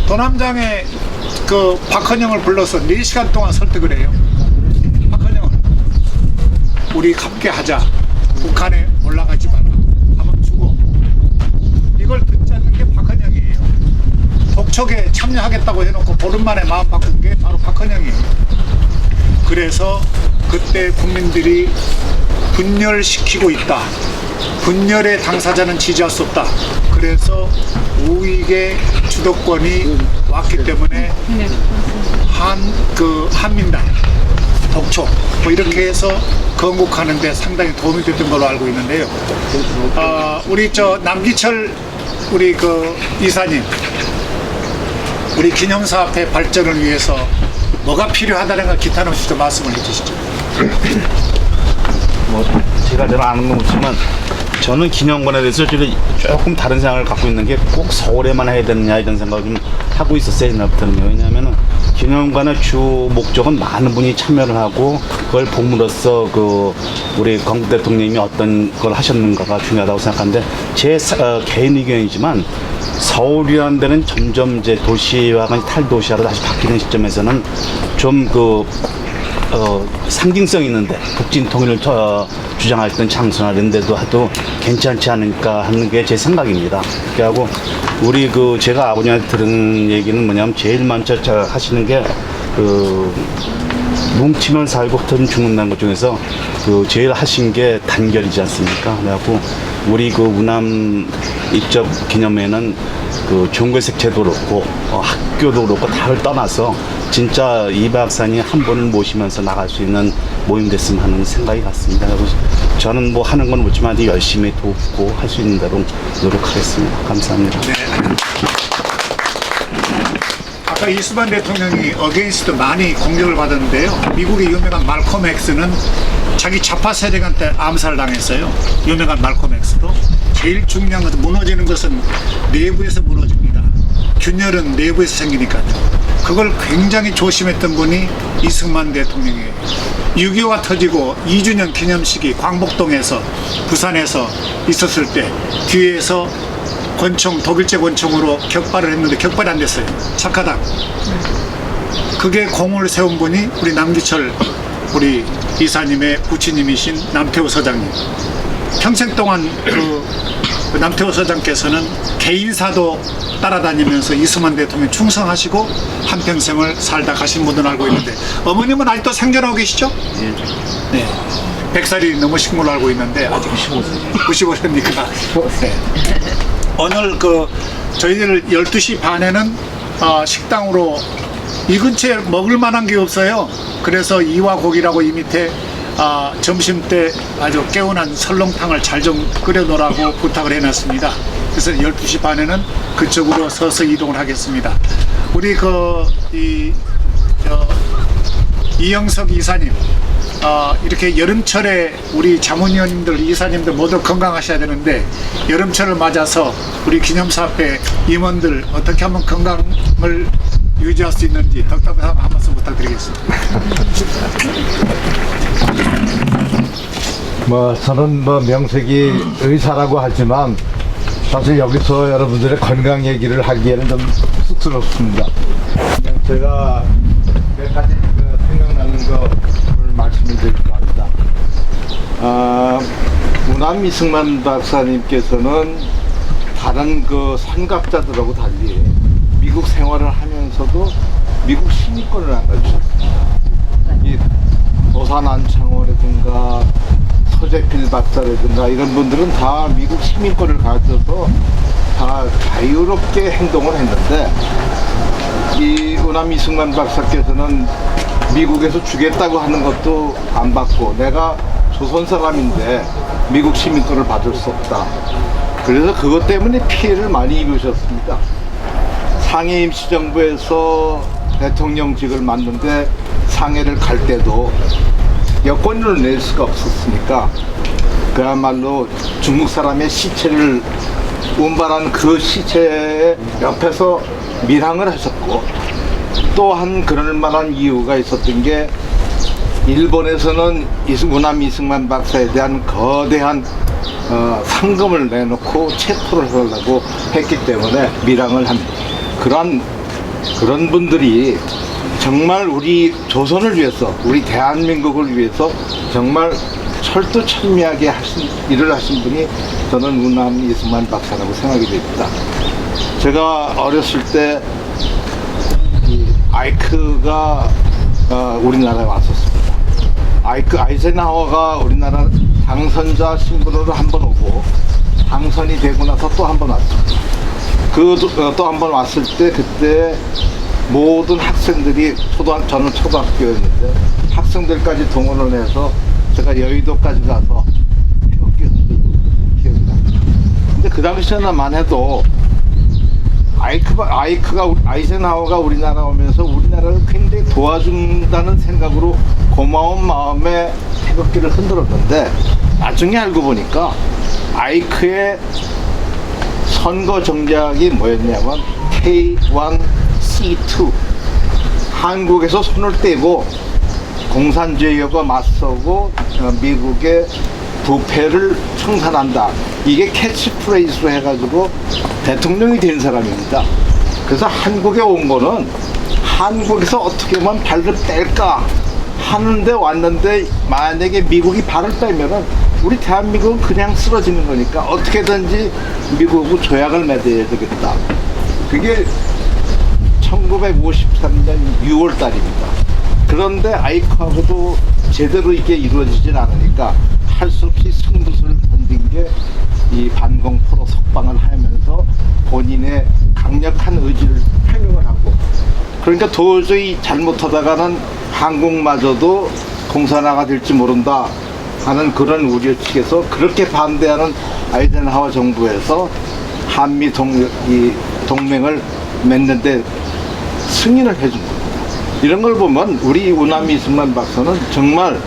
도남장에 그 박헌영을 불러서 4시간 동안 설득을 해요. 박헌영은 우리 함께 하자, 북한에 올라가지 마라, 한번 주고. 이걸 듣지 않는 게 박헌영이에요. 독촉에 참여하겠다고 해놓고 보름 만에 마음 바꾼 게 바로 박헌영이에요. 그래서 그때 국민들이 분열시키고 있다, 분열의 당사자는 지지할 수 없다, 그래서 우익의 주도권이 왔기 때문에 한민당, 독촉 뭐 이렇게 해서 건국하는데 상당히 도움이 됐던 걸로 알고 있는데요. 우리 남기철 우리 그 이사님, 우리 기념사업회 발전을 위해서 뭐가 필요하다는 걸 기타는 좀 말씀을 해주시죠. 제가 잘 아는 건 없지만, 저는 기념관에 대해서 조금 다른 생각을 갖고 있는 게, 꼭 서울에만 해야 되느냐 이런 생각을 좀 하고 있었어요, 옛날부터는요. 왜냐하면 기념관의 주 목적은 많은 분이 참여를 하고, 그걸 봄으로써 우리 광복 대통령님이 어떤 걸 하셨는가가 중요하다고 생각하는데, 제 개인 의견이지만, 서울이라는 데는 점점 이제 도시와 탈도시화로 다시 바뀌는 시점에서는 좀 상징성 있는데, 북진 통일을 주장했던 장소나 이런 데도 해도 괜찮지 않을까 하는 게 제 생각입니다. 그렇게 하고, 우리 제가 아버님한테 들은 얘기는 뭐냐면, 제일 먼저 하시는 게 뭉치면 살고 흩어지면 죽는다는 것 중에서 제일 하신 게 단결이지 않습니까? 그래갖고 우리 우남 입적 기념회는 종교색 제도도 그렇고 학교도 그렇고 다를 떠나서 진짜 이 박사님 한 분을 모시면서 나갈 수 있는 모임 됐으면 하는 생각이 같습니다. 그래서 저는 뭐 하는 건 없지만 열심히 돕고 할 수 있는 대로 노력하겠습니다. 감사합니다. 네. 아까 이수만 대통령이 어게인스트 많이 공격을 받았는데요. 미국의 유명한 말콤 엑스는 자기 좌파 세력한테 암살을 당했어요. 유명한 말콤 엑스도. 제일 중요한 것은, 무너지는 것은 내부에서 무너집니다. 균열은 내부에서 생기니까요. 그걸 굉장히 조심했던 분이 이승만 대통령이에요. 6.25가 터지고 2주년 기념식이 광복동에서, 부산에서 있었을 때 뒤에서 독일제 권총으로 격발을 했는데 격발이 안 됐어요. 착하다. 그게 공을 세운 분이 우리 남기철 우리 이사님의 부친님이신 남태우 서장님. 평생 동안 남태우 서장께서는 개인사도 따라다니면서 이승만 대통령 충성하시고 한평생을 살다 가신 분들 알고 있는데, 어머님은 아직도 생존하고 계시죠? 네. 100살이 넘으신 걸로 알고 있는데, 아직 95세입니까? 네. 오늘 저희들 12시 반에는 식당으로, 이 근처에 먹을 만한 게 없어요. 그래서 이화고기라고 이 밑에 점심 때 아주 개운한 설렁탕을 잘 좀 끓여 놓으라고 부탁을 해놨습니다. 그래서 12시 반에는 그쪽으로 서서 이동을 하겠습니다. 우리 이영석 이사님, 이렇게 여름철에 우리 자문위원님들, 이사님들 모두 건강하셔야 되는데, 여름철을 맞아서 우리 기념사업회 임원들 어떻게 하면 건강을 유지할 수 있는지 덕담 한 말씀 부탁드리겠습니다. 저는 명색이 의사라고 하지만 사실 여기서 여러분들의 건강 얘기를 하기에는 좀 쑥스럽습니다. 제가 몇 가지 생각나는 것을 말씀을 드릴까 합니다. 우남 이승만 박사님께서는 다른 선각자들하고 달리 미국 생활을 하면서도 미국 시민권을 안 가지셨습니다. 이 도산 안창호라든가 서재필 박사라든가 이런 분들은 다 미국 시민권을 가져서 다 자유롭게 행동을 했는데, 이 우남 이승만 박사께서는 미국에서 주겠다고 하는 것도 안 받고, 내가 조선 사람인데 미국 시민권을 받을 수 없다. 그래서 그것 때문에 피해를 많이 입으셨습니다. 상해 임시정부에서 대통령직을 맡는데 상해를 갈 때도 여권을 낼 수가 없었으니까 그야말로 중국 사람의 시체를 운반한 그 시체 옆에서 밀항을 하셨고, 또한 그럴 만한 이유가 있었던 게 일본에서는 우남 이승만 박사에 대한 거대한 상금을 내놓고 체포를 하려고 했기 때문에 밀항을 한 그런 분들이 정말 우리 조선을 위해서, 우리 대한민국을 위해서 정말 철두철미하게 일을 하신 분이 저는 우남 이승만 박사라고 생각이 됩니다. 제가 어렸을 때 아이크가 우리나라에 왔었습니다. 아이젠하워가 우리나라 당선자 신분으로 한 번 오고 당선이 되고 나서 또 한 번 왔습니다. 또 한 번 왔을 때 그때 모든 학생들이 저는 초등학교였는데 학생들까지 동원을 해서 제가 여의도까지 가서 태극기 흔들고 기억이 납니다. 근데 그 당시에만 해도 아이젠하워가 우리나라 오면서 우리나라를 굉장히 도와준다는 생각으로 고마운 마음에 태극기를 흔들었는데, 나중에 알고 보니까 아이크의 선거 전략이 뭐였냐면 K1C2, 한국에서 손을 떼고 공산주의와 맞서고 미국의 부패를 청산한다. 이게 캐치프레이즈로 해가지고 대통령이 된 사람입니다. 그래서 한국에 온 거는 한국에서 어떻게 하면 발을 뺄까 하는데 왔는데, 만약에 미국이 발을 빼면은 우리 대한민국은 그냥 쓰러지는 거니까 어떻게든지 미국하고 조약을 맺어야 되겠다. 그게 1953년 6월 달입니다. 그런데 아이크하고도 제대로 이게 이루어지진 않으니까 할 수 없이 승부수를 던진 게 이 반공포로 석방을 하면서 본인의 강력한 의지를 표명을 하고, 그러니까 도저히 잘못하다가는 한국마저도 공산화가 될지 모른다 하는 그런 우려측에서 그렇게 반대하는 아이젠하워 정부에서 한미 동맹을 맺는데 승인을 해준 겁니다. 이런 걸 보면 우리 우남 이승만 박사는 정말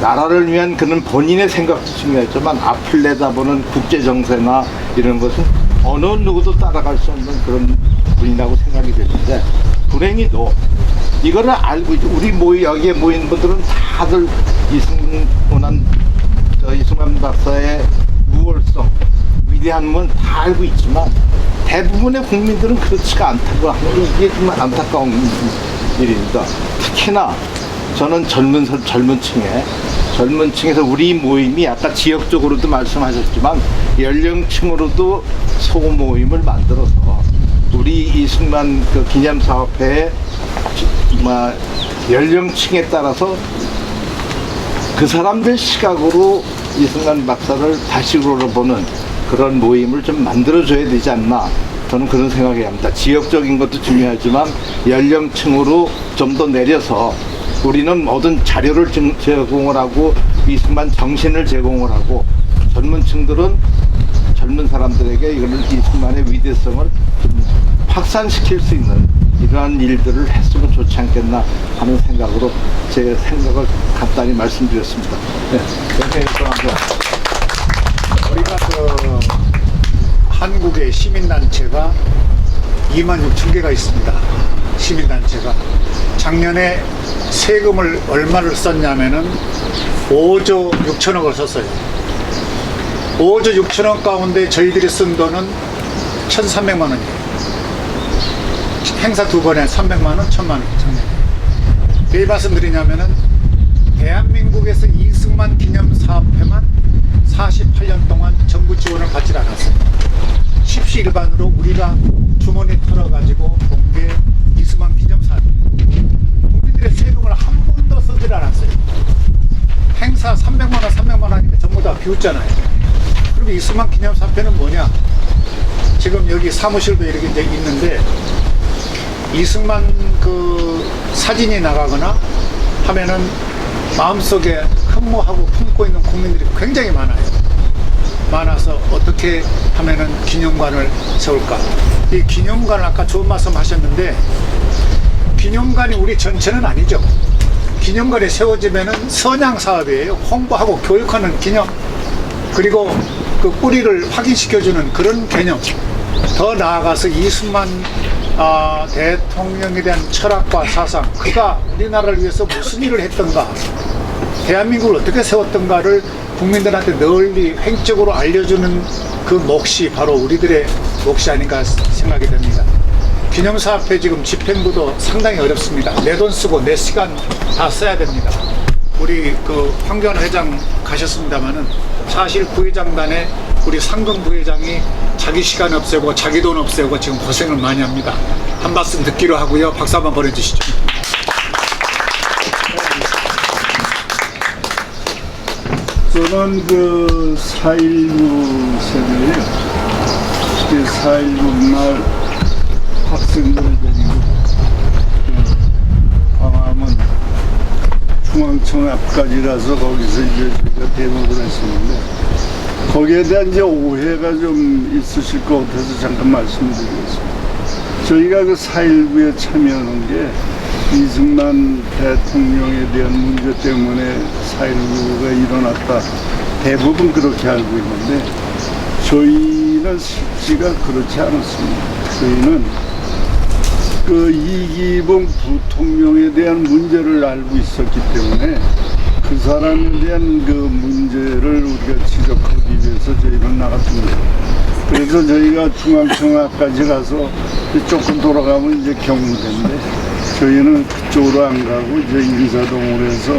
나라를 위한 그는 본인의 생각도 중요했지만 앞을 내다보는 국제 정세나 이런 것은 어느 누구도 따라갈 수 없는 그런 분이라고 생각이 되는데, 불행히도 이거를 알고 있죠. 여기에 모인 분들은 다들 이승만 박사의 우월성, 위대함은 다 알고 있지만 대부분의 국민들은 그렇지가 않다고 하는 게 이게 정말 안타까운 일입니다. 특히나 저는 젊은 층에서 우리 모임이 아까 지역적으로도 말씀하셨지만 연령층으로도 소모임을 만들어서 우리 이승만 기념사업회의 연령층에 따라서 그 사람들 시각으로 이승만 박사를 다시 돌아보는 그런 모임을 좀 만들어줘야 되지 않나, 저는 그런 생각이 합니다. 지역적인 것도 중요하지만 연령층으로 좀 더 내려서 우리는 모든 자료를 제공을 하고 이승만 정신을 제공을 하고, 젊은 층들은 젊은 사람들에게 이승만의 위대성을 좀 확산시킬 수 있는 이러한 일들을 했으면 좋지 않겠나 하는 생각으로 제 생각을 간단히 말씀드렸습니다. 네. 우리가 한국의 시민단체가 26,000개가 있습니다. 시민단체가 작년에 세금을 얼마를 썼냐면은 5조 6천억을 썼어요. 5조 6천억 가운데 저희들이 쓴 돈은 1,300만 원이에요. 행사 2번에 300만 원, 1,000만 원. 왜 말씀드리냐면은 대한민국에서 이승만 기념사업회만 48년 동안 정부 지원을 받지 않았어요. 십시일반으로 우리가 주머니 털어가지고 본 게 이승만 기념사업회. 국민들의 세금을 한 번도 쓰질 않았어요. 행사 300만 원, 300만 원 하니까 전부 다 비웃잖아요. 그리고 이승만 기념사업회는 뭐냐? 지금 여기 사무실도 이렇게 이제 있는데 이승만 그 사진이 나가거나 하면은 마음속에 흠모하고 품고 있는 국민들이 굉장히 많아요. 많아서 어떻게 하면은 기념관을 세울까? 이 기념관을 아까 좋은 말씀 하셨는데 기념관이 우리 전체는 아니죠. 기념관이 세워지면은 선양 사업이에요. 홍보하고 교육하는 기념, 그리고 그 뿌리를 확인시켜주는 그런 개념. 더 나아가서 이승만 대통령에 대한 철학과 사상, 그가 우리나라를 위해서 무슨 일을 했던가, 대한민국을 어떻게 세웠던가를 국민들한테 널리 횡적으로 알려주는 그 몫이 바로 우리들의 몫이 아닌가 생각이 됩니다. 기념사업회 지금 집행부도 상당히 어렵습니다. 내 돈 쓰고 내 시간 다 써야 됩니다. 우리 그 황교안 회장 가셨습니다마는 사실 부회장단에 우리 상근 부회장이 자기 시간 없애고 자기 돈 없애고 지금 고생을 많이 합니다. 한 말씀 듣기로 하고요. 박수 한번 보내주시죠. 저는 그 4.19 세대예요. 4.19 날 학생들을 데리고 광화문 중앙청 앞까지 가서 거기서 이제 저희가 대목을 했었는데 거기에 대한 이제 오해가 좀 있으실 것 같아서 잠깐 말씀드리겠습니다. 저희가 그 4.19에 참여하는 게 이승만 대통령에 대한 문제 때문에 4.19가 일어났다. 대부분 그렇게 알고 있는데 저희는 실지가 그렇지 않았습니다. 저희는 그 이기봉 부통령에 대한 문제를 알고 있었기 때문에 그 사람에 대한 그 문제를 우리가 지적하기 위해서 저희는 나갔습니다. 그래서 저희가 중앙청 앞까지 가서 조금 돌아가면 이제 경무대인데 저희는 그쪽으로 안 가고 이제 인사동으로 해서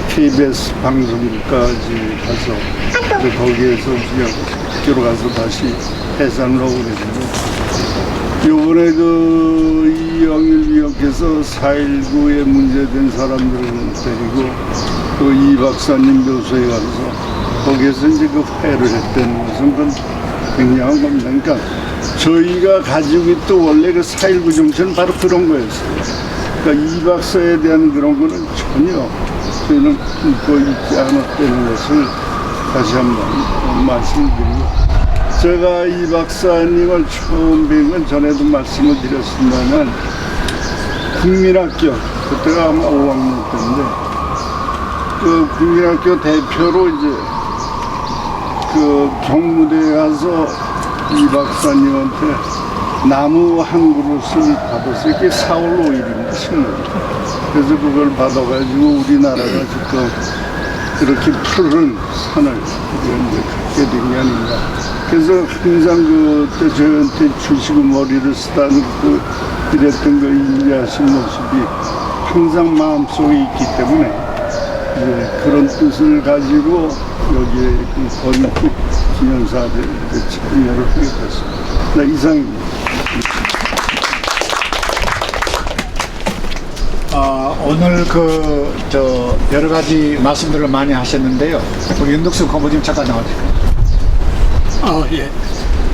KBS 방송국까지 가서 이제 거기에서 학교로 가서 다시 해산을 하고 그랬는데 요번에 그 이영일 위원께서 4.19에 문제된 사람들을 데리고 그 이 박사님 묘소에 가서 거기에서 이제 그 화해를 했다는 것은 그건 굉장한 겁니다. 그러니까 저희가 가지고 있던 원래 그 4.19 정신은 바로 그런 거였어요. 그러니까 이 박사에 대한 그런 거는 전혀 저희는 품고 있지 않았다는 것을 다시 한번 말씀드리고, 제가 이 박사님을 처음 뵌 건 전에도 말씀을 드렸습니다만 국민학교, 그때가 아마 5학년 때인데 그 국민학교 대표로 이제 그 경무대에 가서 이 박사님한테 나무 한 그릇을 받았어요. 이게 4월 5일입니다, 식물이. 그래서 그걸 받아가지고 우리나라가 지금 그렇게 푸른 산을 이제 갖게 된 게 아닌가. 그래서 항상 그때 저한테 주시고 머리를 쓰다듬고 그랬던 그 인자하신 모습이 항상 마음속에 있기 때문에 이제 그런 뜻을 가지고 여기에 그 건국 기념사업에 참여를 하게 됐습니다. 네, 이상입니다. 오늘 여러 가지 말씀들을 많이 하셨는데요. 우리 윤덕순 고모님 잠깐 나와주세요. 예.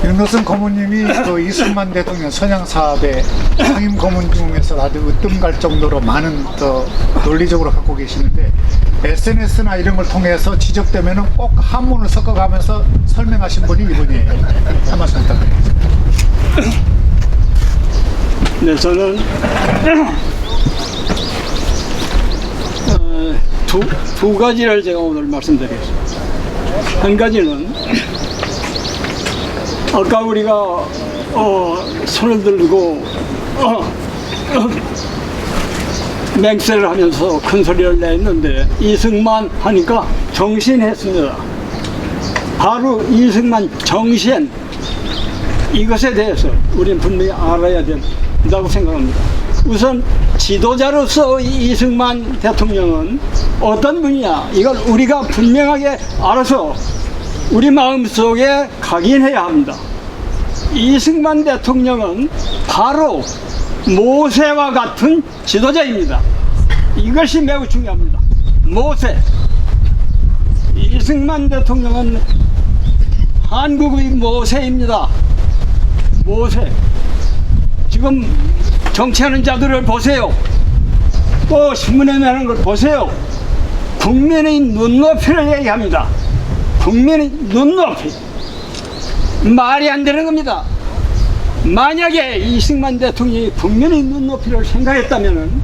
윤덕순 고모님이 그 이승만 대통령 선양 사업에 상임 고문 중에서 아주 으뜸갈 정도로 많은 논리적으로 갖고 계시는데 SNS나 이런 걸 통해서 지적되면은 꼭 한문을 섞어가면서 설명하신 분이 이분이에요. 한 말씀 부탁드리겠습니다. 네, 저는 두 가지를 제가 오늘 말씀드리겠습니다. 한 가지는 아까 우리가 손을 들고 맹세를 하면서 큰 소리를 냈는데 이승만 하니까 정신했습니다. 바로 이승만 정신, 이것에 대해서 우리는 분명히 알아야 된다고 생각합니다. 우선 지도자로서 이 이승만 대통령은 어떤 분이냐, 이걸 우리가 분명하게 알아서 우리 마음속에 각인해야 합니다. 이승만 대통령은 바로 모세와 같은 지도자입니다. 이것이 매우 중요합니다. 모세. 이승만 대통령은 한국의 모세입니다. 모세. 지금 정치하는 자들을 보세요. 또 신문에 내는 걸 보세요. 국민의 눈높이를 얘기합니다. 국민의 눈높이. 말이 안 되는 겁니다. 만약에 이승만 대통령이 국민의 눈높이를 생각했다면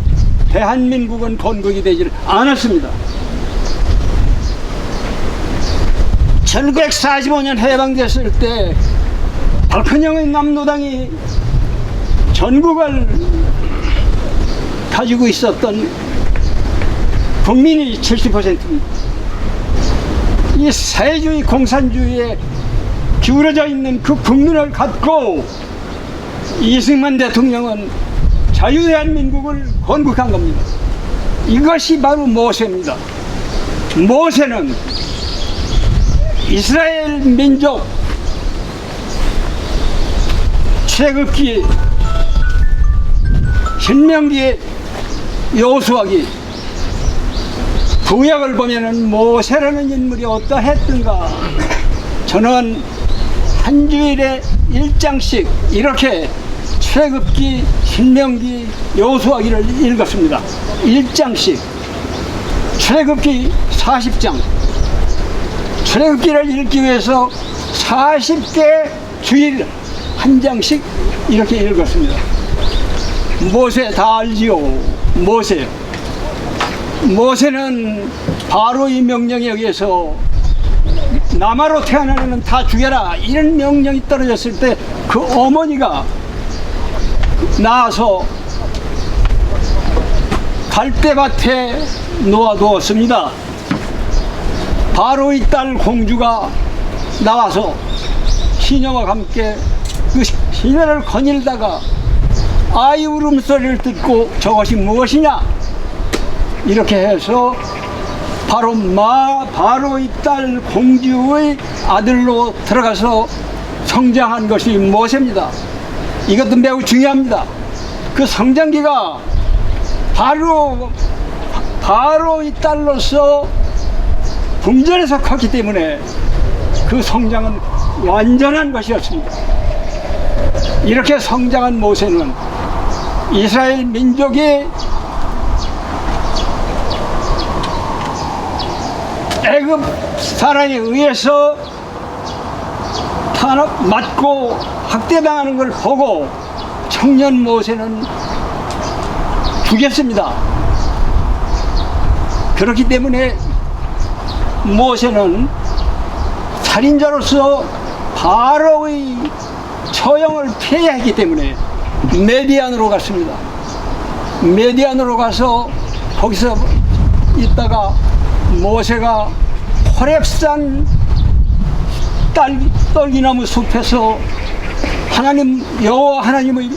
대한민국은 건국이 되지 않았습니다. 1945년 해방됐을 때 박헌영의 남노당이 전국을 가지고 있었던 국민이 70%입니다. 이 사회주의 공산주의에 기울어져 있는 그 국민을 갖고 이승만 대통령은 자유대한민국을 건국한 겁니다. 이것이 바로 모세입니다. 모세는 이스라엘 민족 출애굽기, 신명기, 여호수아기, 구약을 보면은 모세라는 인물이 어떠했던가. 저는 한 주일에 1장씩 이렇게 출애굽기, 신명기, 여호수아기를 읽었습니다. 1장씩. 출애굽기 40장. 출애굽기를 읽기 위해서 40개 주일 한 장씩 이렇게 읽었습니다. 모세 다 알지요. 모세. 모세는 바로의 명령에 의해서 남아로 태어난 애는 다 죽여라, 이런 명령이 떨어졌을 때 그 어머니가 나와서 갈대밭에 놓아두었습니다. 바로의 딸 공주가 나와서 시녀와 함께 그 시녀를 거닐다가 아이 울음소리를 듣고 저것이 무엇이냐 이렇게 해서 바로의 딸 공주의 아들로 들어가서 성장한 것이 모세입니다. 이것도 매우 중요합니다. 그 성장기가 바로의 딸로서 궁전에서 컸기 때문에 그 성장은 완전한 것이었습니다. 이렇게 성장한 모세는 이스라엘 민족이 애굽 사람에 의해서 맞고 학대당하는 걸 보고 청년 모세는 죽였습니다. 그렇기 때문에 모세는 살인자로서 바로의 처형을 피해야 했기 때문에 메디안으로 갔습니다. 메디안으로 가서 거기서 있다가 모세가 호렙산 떨기나무 숲에서 여호와 하나님의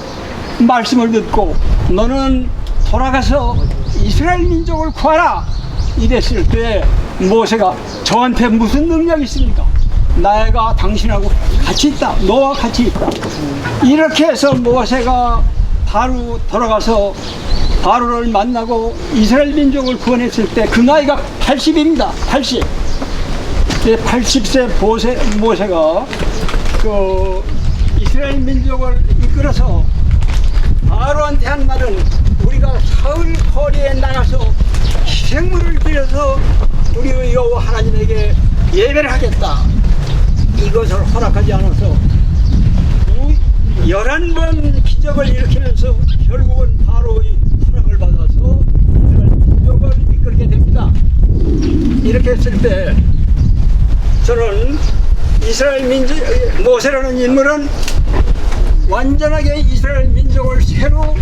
말씀을 듣고 너는 돌아가서 이스라엘 민족을 구하라 이랬을 때 모세가 저한테 무슨 능력이 있습니까? 내가 당신하고 같이 있다. 너와 같이 있다. 이렇게 해서 모세가 바로 돌아가서 바로를 만나고 이스라엘 민족을 구원했을 때 그 나이가 80입니다. 80. 80세 모세가 그 이스라엘 민족을 이끌어서 바로한테 한 말은 우리가 사흘 거리에 나가서 희생물을 드려서 우리 여호와 하나님에게 예배를 하겠다. 이것을 허락하지 않아서 11번 기적을 일으키면서 결국은 바로의 허락을 받아서 이스라엘 민족을 이끌게 됩니다. 이렇게 했을 때 저는 이스라엘 민족, 모세라는 인물은 완전하게 이스라엘 민족을 새로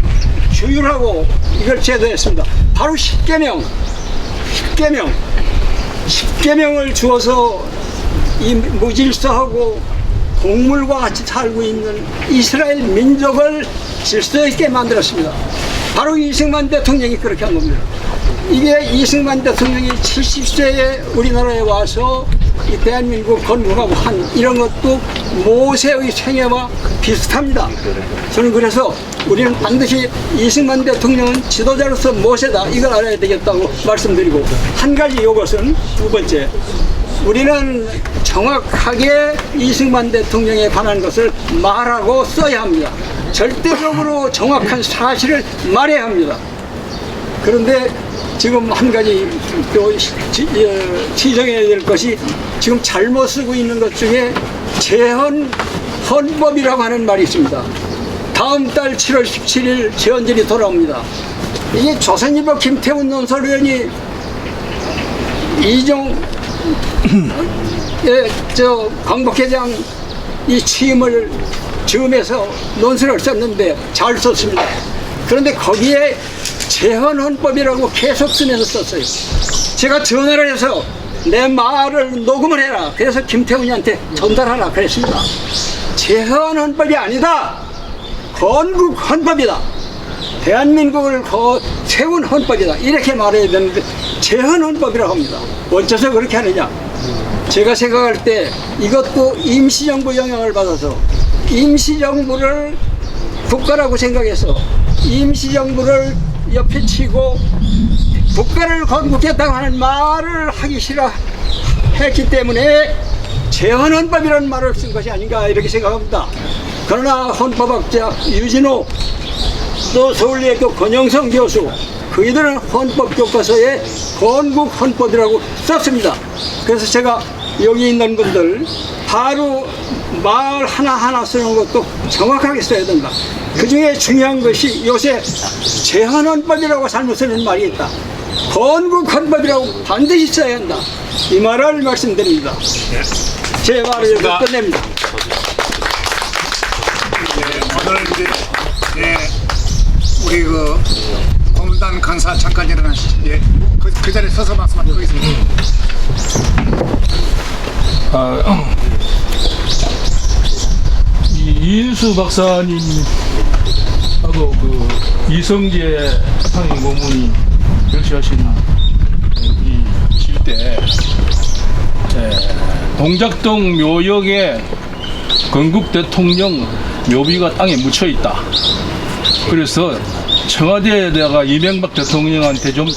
규율하고 이걸 제도했습니다. 바로 10계명을 주어서 이 무질서하고 동물과 같이 살고 있는 이스라엘 민족을 질서 있게 만들었습니다. 바로 이승만 대통령이 그렇게 한 겁니다. 이게 이승만 대통령이 70세에 우리나라에 와서 이 대한민국 건국하고 한 이런 것도 모세의 생애와 비슷합니다. 저는 그래서 우리는 반드시 이승만 대통령은 지도자로서 모세다, 이걸 알아야 되겠다고 말씀드리고, 한 가지 이것은 두 번째, 우리는 정확하게 이승만 대통령에 관한 것을 말하고 써야 합니다. 절대적으로 정확한 사실을 말해야 합니다. 그런데 지금 한 가지 또 지적해야 될 것이, 지금 잘못 쓰고 있는 것 중에 재헌헌법이라고 하는 말이 있습니다. 다음 달 7월 17일 재헌절이 돌아옵니다. 이게 조선일보 김태훈 논설위원이 광복회장 이 취임을 즈음해서 논설을 썼는데 잘 썼습니다. 그런데 거기에 재헌헌법이라고 계속 쓰면서 썼어요. 제가 전화를 해서 내 말을 녹음을 해라, 그래서 김태훈이한테 전달하라 그랬습니다. 재헌헌법이 아니다, 건국헌법이다, 대한민국을 세운 헌법이다, 이렇게 말해야 되는데 재헌헌법이라고 합니다. 어째서 그렇게 하느냐, 제가 생각할 때 이것도 임시정부 영향을 받아서 임시정부를 국가라고 생각해서 임시정부를 옆에 치고 국가를 건국했다고 하는 말을 하기 싫어했기 때문에 재헌헌법이라는 말을 쓴 것이 아닌가, 이렇게 생각합니다. 그러나 헌법학자 유진호, 또 서울대학교 권영성 교수, 그이들은 헌법교과서에 건국헌법이라고 썼습니다. 그래서 제가 여기 있는 분들 바로 말 하나하나 쓰는 것도 정확하게 써야 된다. 그 중에 중요한 것이 요새 재헌헌법이라고 잘못 쓰는 말이 있다. 건국헌법이라고 반드시 써야 한다. 이 말을 말씀드립니다. 제 말을 여기서 끝냅니다. 오늘 이제 우리 공단 강사 잠깐 일어나시죠. 그 자리에 서서 말씀하시겠습니다. 이인수 박사님하고 이성재 상임 고문이 결시하신 이 질대, 동작동 묘역에 건국 대통령 묘비가 땅에 묻혀 있다. 그래서 청와대에다가 이명박 대통령한테 좀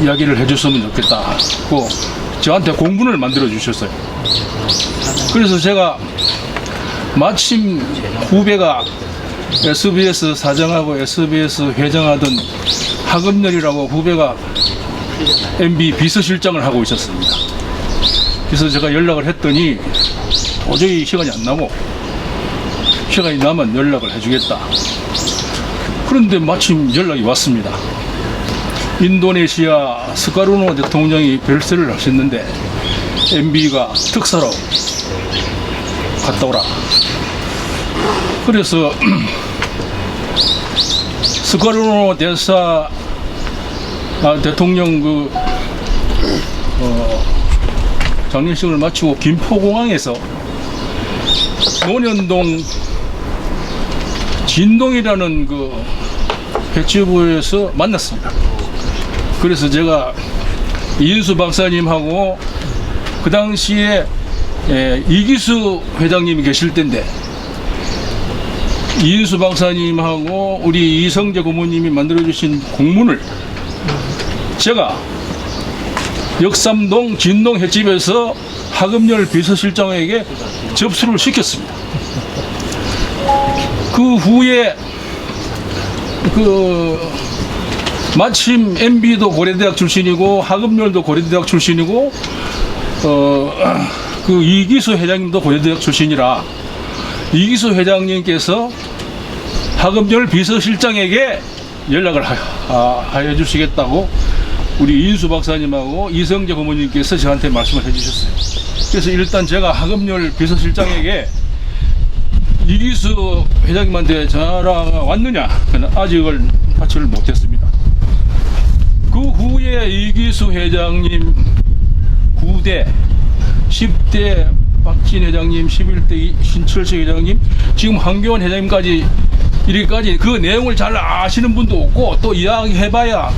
이야기를 해줬으면 좋겠다고 저한테 공문을 만들어 주셨어요. 그래서 제가 마침 후배가 SBS 사장하고 SBS 회장하던 하금렬이라고 후배가 MB 비서실장을 하고 있었습니다. 그래서 제가 연락을 했더니 도저히 시간이 안 나고, 시간이 나면 연락을 해주겠다. 그런데 마침 연락이 왔습니다. 인도네시아 스카르노 대통령이 별세를 하셨는데 MB가 특사로 갔다 오라. 그래서 스카르노 대통령 장례식을 마치고 김포공항에서 논현동 진동이라는 배치부에서 만났습니다. 그래서 제가 이인수 박사님하고 그 당시에 이기수 회장님이 계실 때인데, 이인수 박사님하고 우리 이성재 고모님이 만들어주신 공문을 제가 역삼동 진동 횟집에서 하금렬 비서실장에게 접수를 시켰습니다. 그 후에 마침 MB도 고려대학 출신이고 하금렬도 고려대학 출신이고 이기수 회장님도 고려대학 출신이라 이기수 회장님께서 하금렬 비서실장에게 연락을 하여 주시겠다고 우리 이인수 박사님하고 이성재 고모님께서 저한테 말씀을 해주셨어요. 그래서 일단 제가 하금렬 비서실장에게 이기수 회장님한테 전화가 왔느냐? 그는 아직을 파출을 못했습니다. 그 후에 이기수 회장님 9대, 10대 박진 회장님, 11대 신철식 회장님, 지금 황교안 회장님까지 이렇게까지 그 내용을 잘 아시는 분도 없고 또 이야기해봐야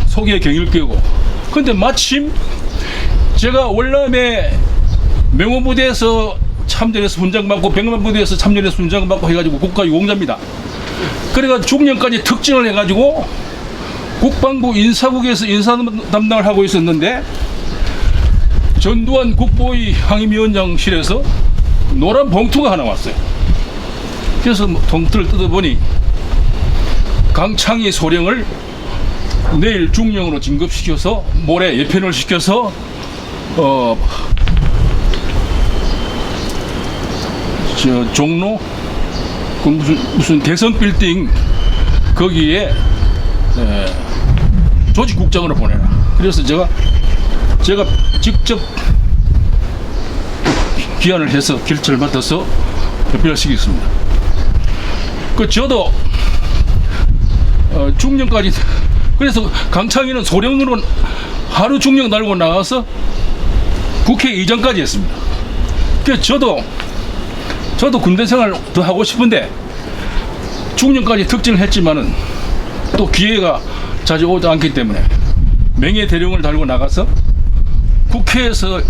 속에 경일 끼고. 근데 마침 제가 월남에 명호부대에서 참전해서 훈장받고 백만부대에서 참전해서 훈장받고 해가지고 국가유공자입니다. 그래가지고 중령까지 특진을 해가지고 국방부 인사국에서 인사 담당을 하고 있었는데 전두환 국보위 항임위원장실에서 노란 봉투가 하나 왔어요. 그래서 봉투를 뜯어보니 강창희 소령을 내일 중령으로 진급시켜서 모레 예편을 시켜서 종로 그 무슨 대선 빌딩 거기에 조직국장으로 보내라. 그래서 제가 직접 기한을 해서 결재를 맡아서 협의를 시켰습니다. 저도 중령까지. 그래서 강창희는 소령으로 하루 중령 달고 나가서 국회 의장까지 했습니다. 그래서 저도 군대 생활 더 하고 싶은데 중령까지 특진을 했지만은 또 기회가 자주 오지 않기 때문에 명예 대령을 달고 나가서 국회에서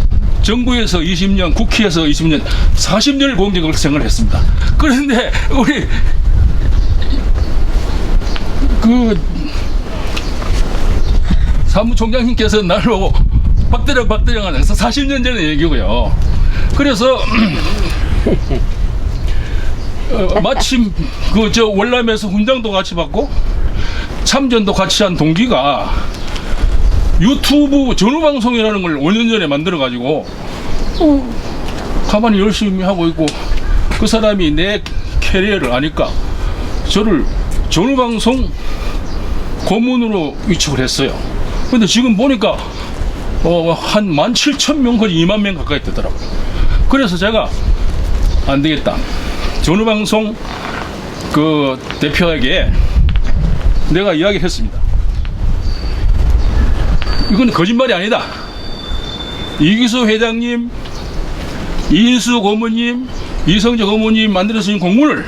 정부에서 20년, 국회에서 20년, 40년을 공직을 생활을 했습니다. 그런데 우리 사무총장님께서 나를 보고 박대령 하는 40년 전의 얘기고요. 그래서 마침 저 월남에서 훈장도 같이 받고 참전도 같이 한 동기가 유튜브 전후방송이라는 걸 5년 전에 만들어가지고 가만히 열심히 하고 있고 그 사람이 내 캐리어를 아니까 저를 전후방송 고문으로 위촉을 했어요. 근데 지금 보니까 한 17,000명 거의 2만 명 가까이 되더라고요. 그래서 제가 안 되겠다. 전후방송 그 대표에게 내가 이야기를 했습니다. 이건 거짓말이 아니다. 이기수 회장님, 이인수 고모님, 이성재 고모님 만들어주신 공문을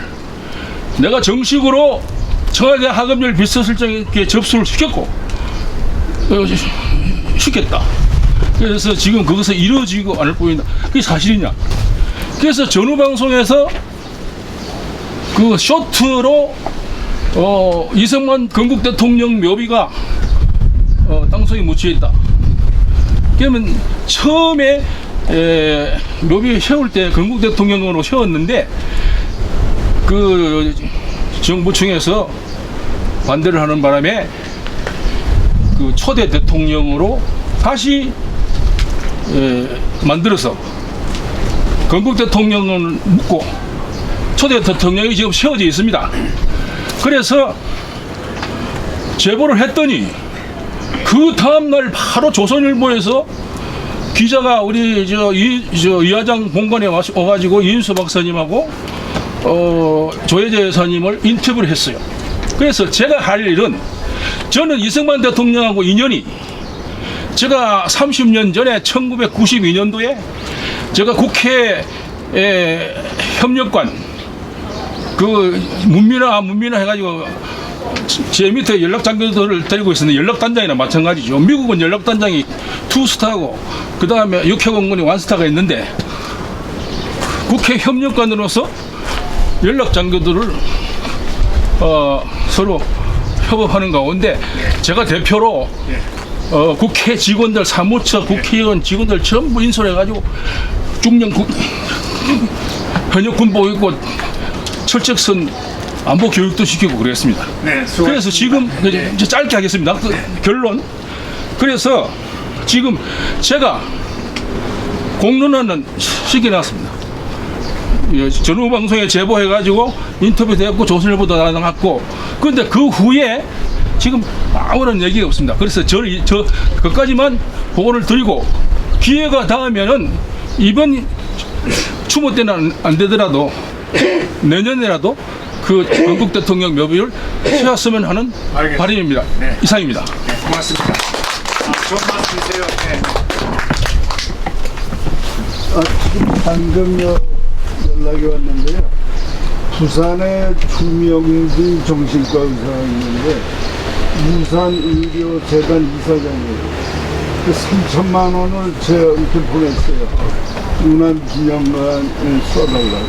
내가 정식으로 청와대 하급열 비서실장에게 접수를 시켰고 시켰다. 그래서 지금 그것을 이루어지고 않을 뿐이다. 그게 사실이냐? 그래서 전후방송에서 그 쇼트로 이승만 건국 대통령 묘비가 땅속에 묻혀 있다. 그러면 처음에 묘비에 세울 때 건국 대통령으로 세웠는데 그 정부청에서 반대를 하는 바람에 그 초대 대통령으로 다시 만들어서 건국 대통령을 묻고 초대 대통령이 지금 세워져 있습니다. 그래서 제보를 했더니 그 다음날 바로 조선일보에서 기자가 우리 이화장 본관에 와가지고 이인수 박사님하고 조혜재 여사님을 인터뷰를 했어요. 그래서 제가 할 일은 저는 이승만 대통령하고 인연이 제가 30년 전에 1992년도에 제가 국회 협력관 그 문민아 해가지고 제 밑에 연락장교들을 데리고 있었는데 연락단장이나 마찬가지죠. 미국은 연락단장이 2스타고 그 다음에 육해공군이 1스타가 있는데 국회 협력관으로서 연락장교들을 서로 협업하는 가운데 제가 대표로 국회 직원들, 사무처 국회의원 직원들 전부 인솔해가지고 중령 현역 군복 입고 철책선 안보 교육도 시키고 그랬습니다. 네, 그래서 지금 이제 짧게 하겠습니다. 결론. 그래서 지금 제가 공론화는 시켜놨습니다. 전후방송에 제보해가지고 인터뷰 됐고 조선일보도 나갔고 그런데 그 후에 지금 아무런 얘기가 없습니다. 그래서 그까지만 보고를 드리고 기회가 닿으면은 이번 추모 때는 안 되더라도 내년에라도 그 건국 대통령 묘비를 세웠으면 하는 알겠습니다. 바람입니다. 네. 이상입니다. 네, 고맙습니다. 좋은 말씀이세요. 네. 지금 방금 연락이 왔는데요. 부산에 주명진 정신과 의사가 있는데 무산의료재단 이사장이에요. 그 3천만 원을 저한테 보냈어요. 유난 기념관에 써달라고.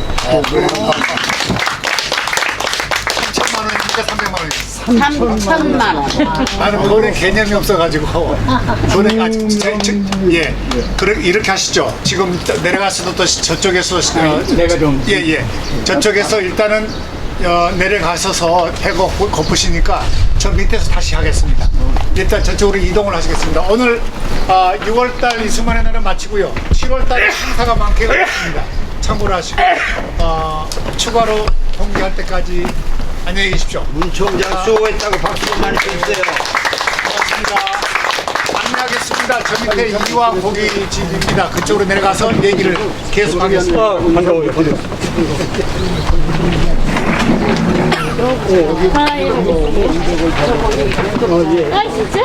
3천만 원입니까? 300만 원입니까? 3천만 원. 나는 돈의 개념이 없어가지고 돈의 예 이렇게 하시죠. 지금 내려가서도 또 저쪽에서 내가 좀 저쪽에서 일단은 내려가셔서 배가 고프시니까 저 밑에서 다시 하겠습니다. 일단 저쪽으로 이동을 하시겠습니다. 오늘 6월달 이수만의 날은 마치고요. 7월달에 행사가 많게 있습니다. 참고로 하시고 추가로 공개할 때까지 안녕히 계십시오. 문 총장 수고했다고 박수 좀 많이 주세요. 고맙습니다. 안내하겠습니다. 저 밑에 이와 고깃집입니다. 그쪽으로 내려가서 얘기를 계속하겠습니다. 반가워요. 아 진짜?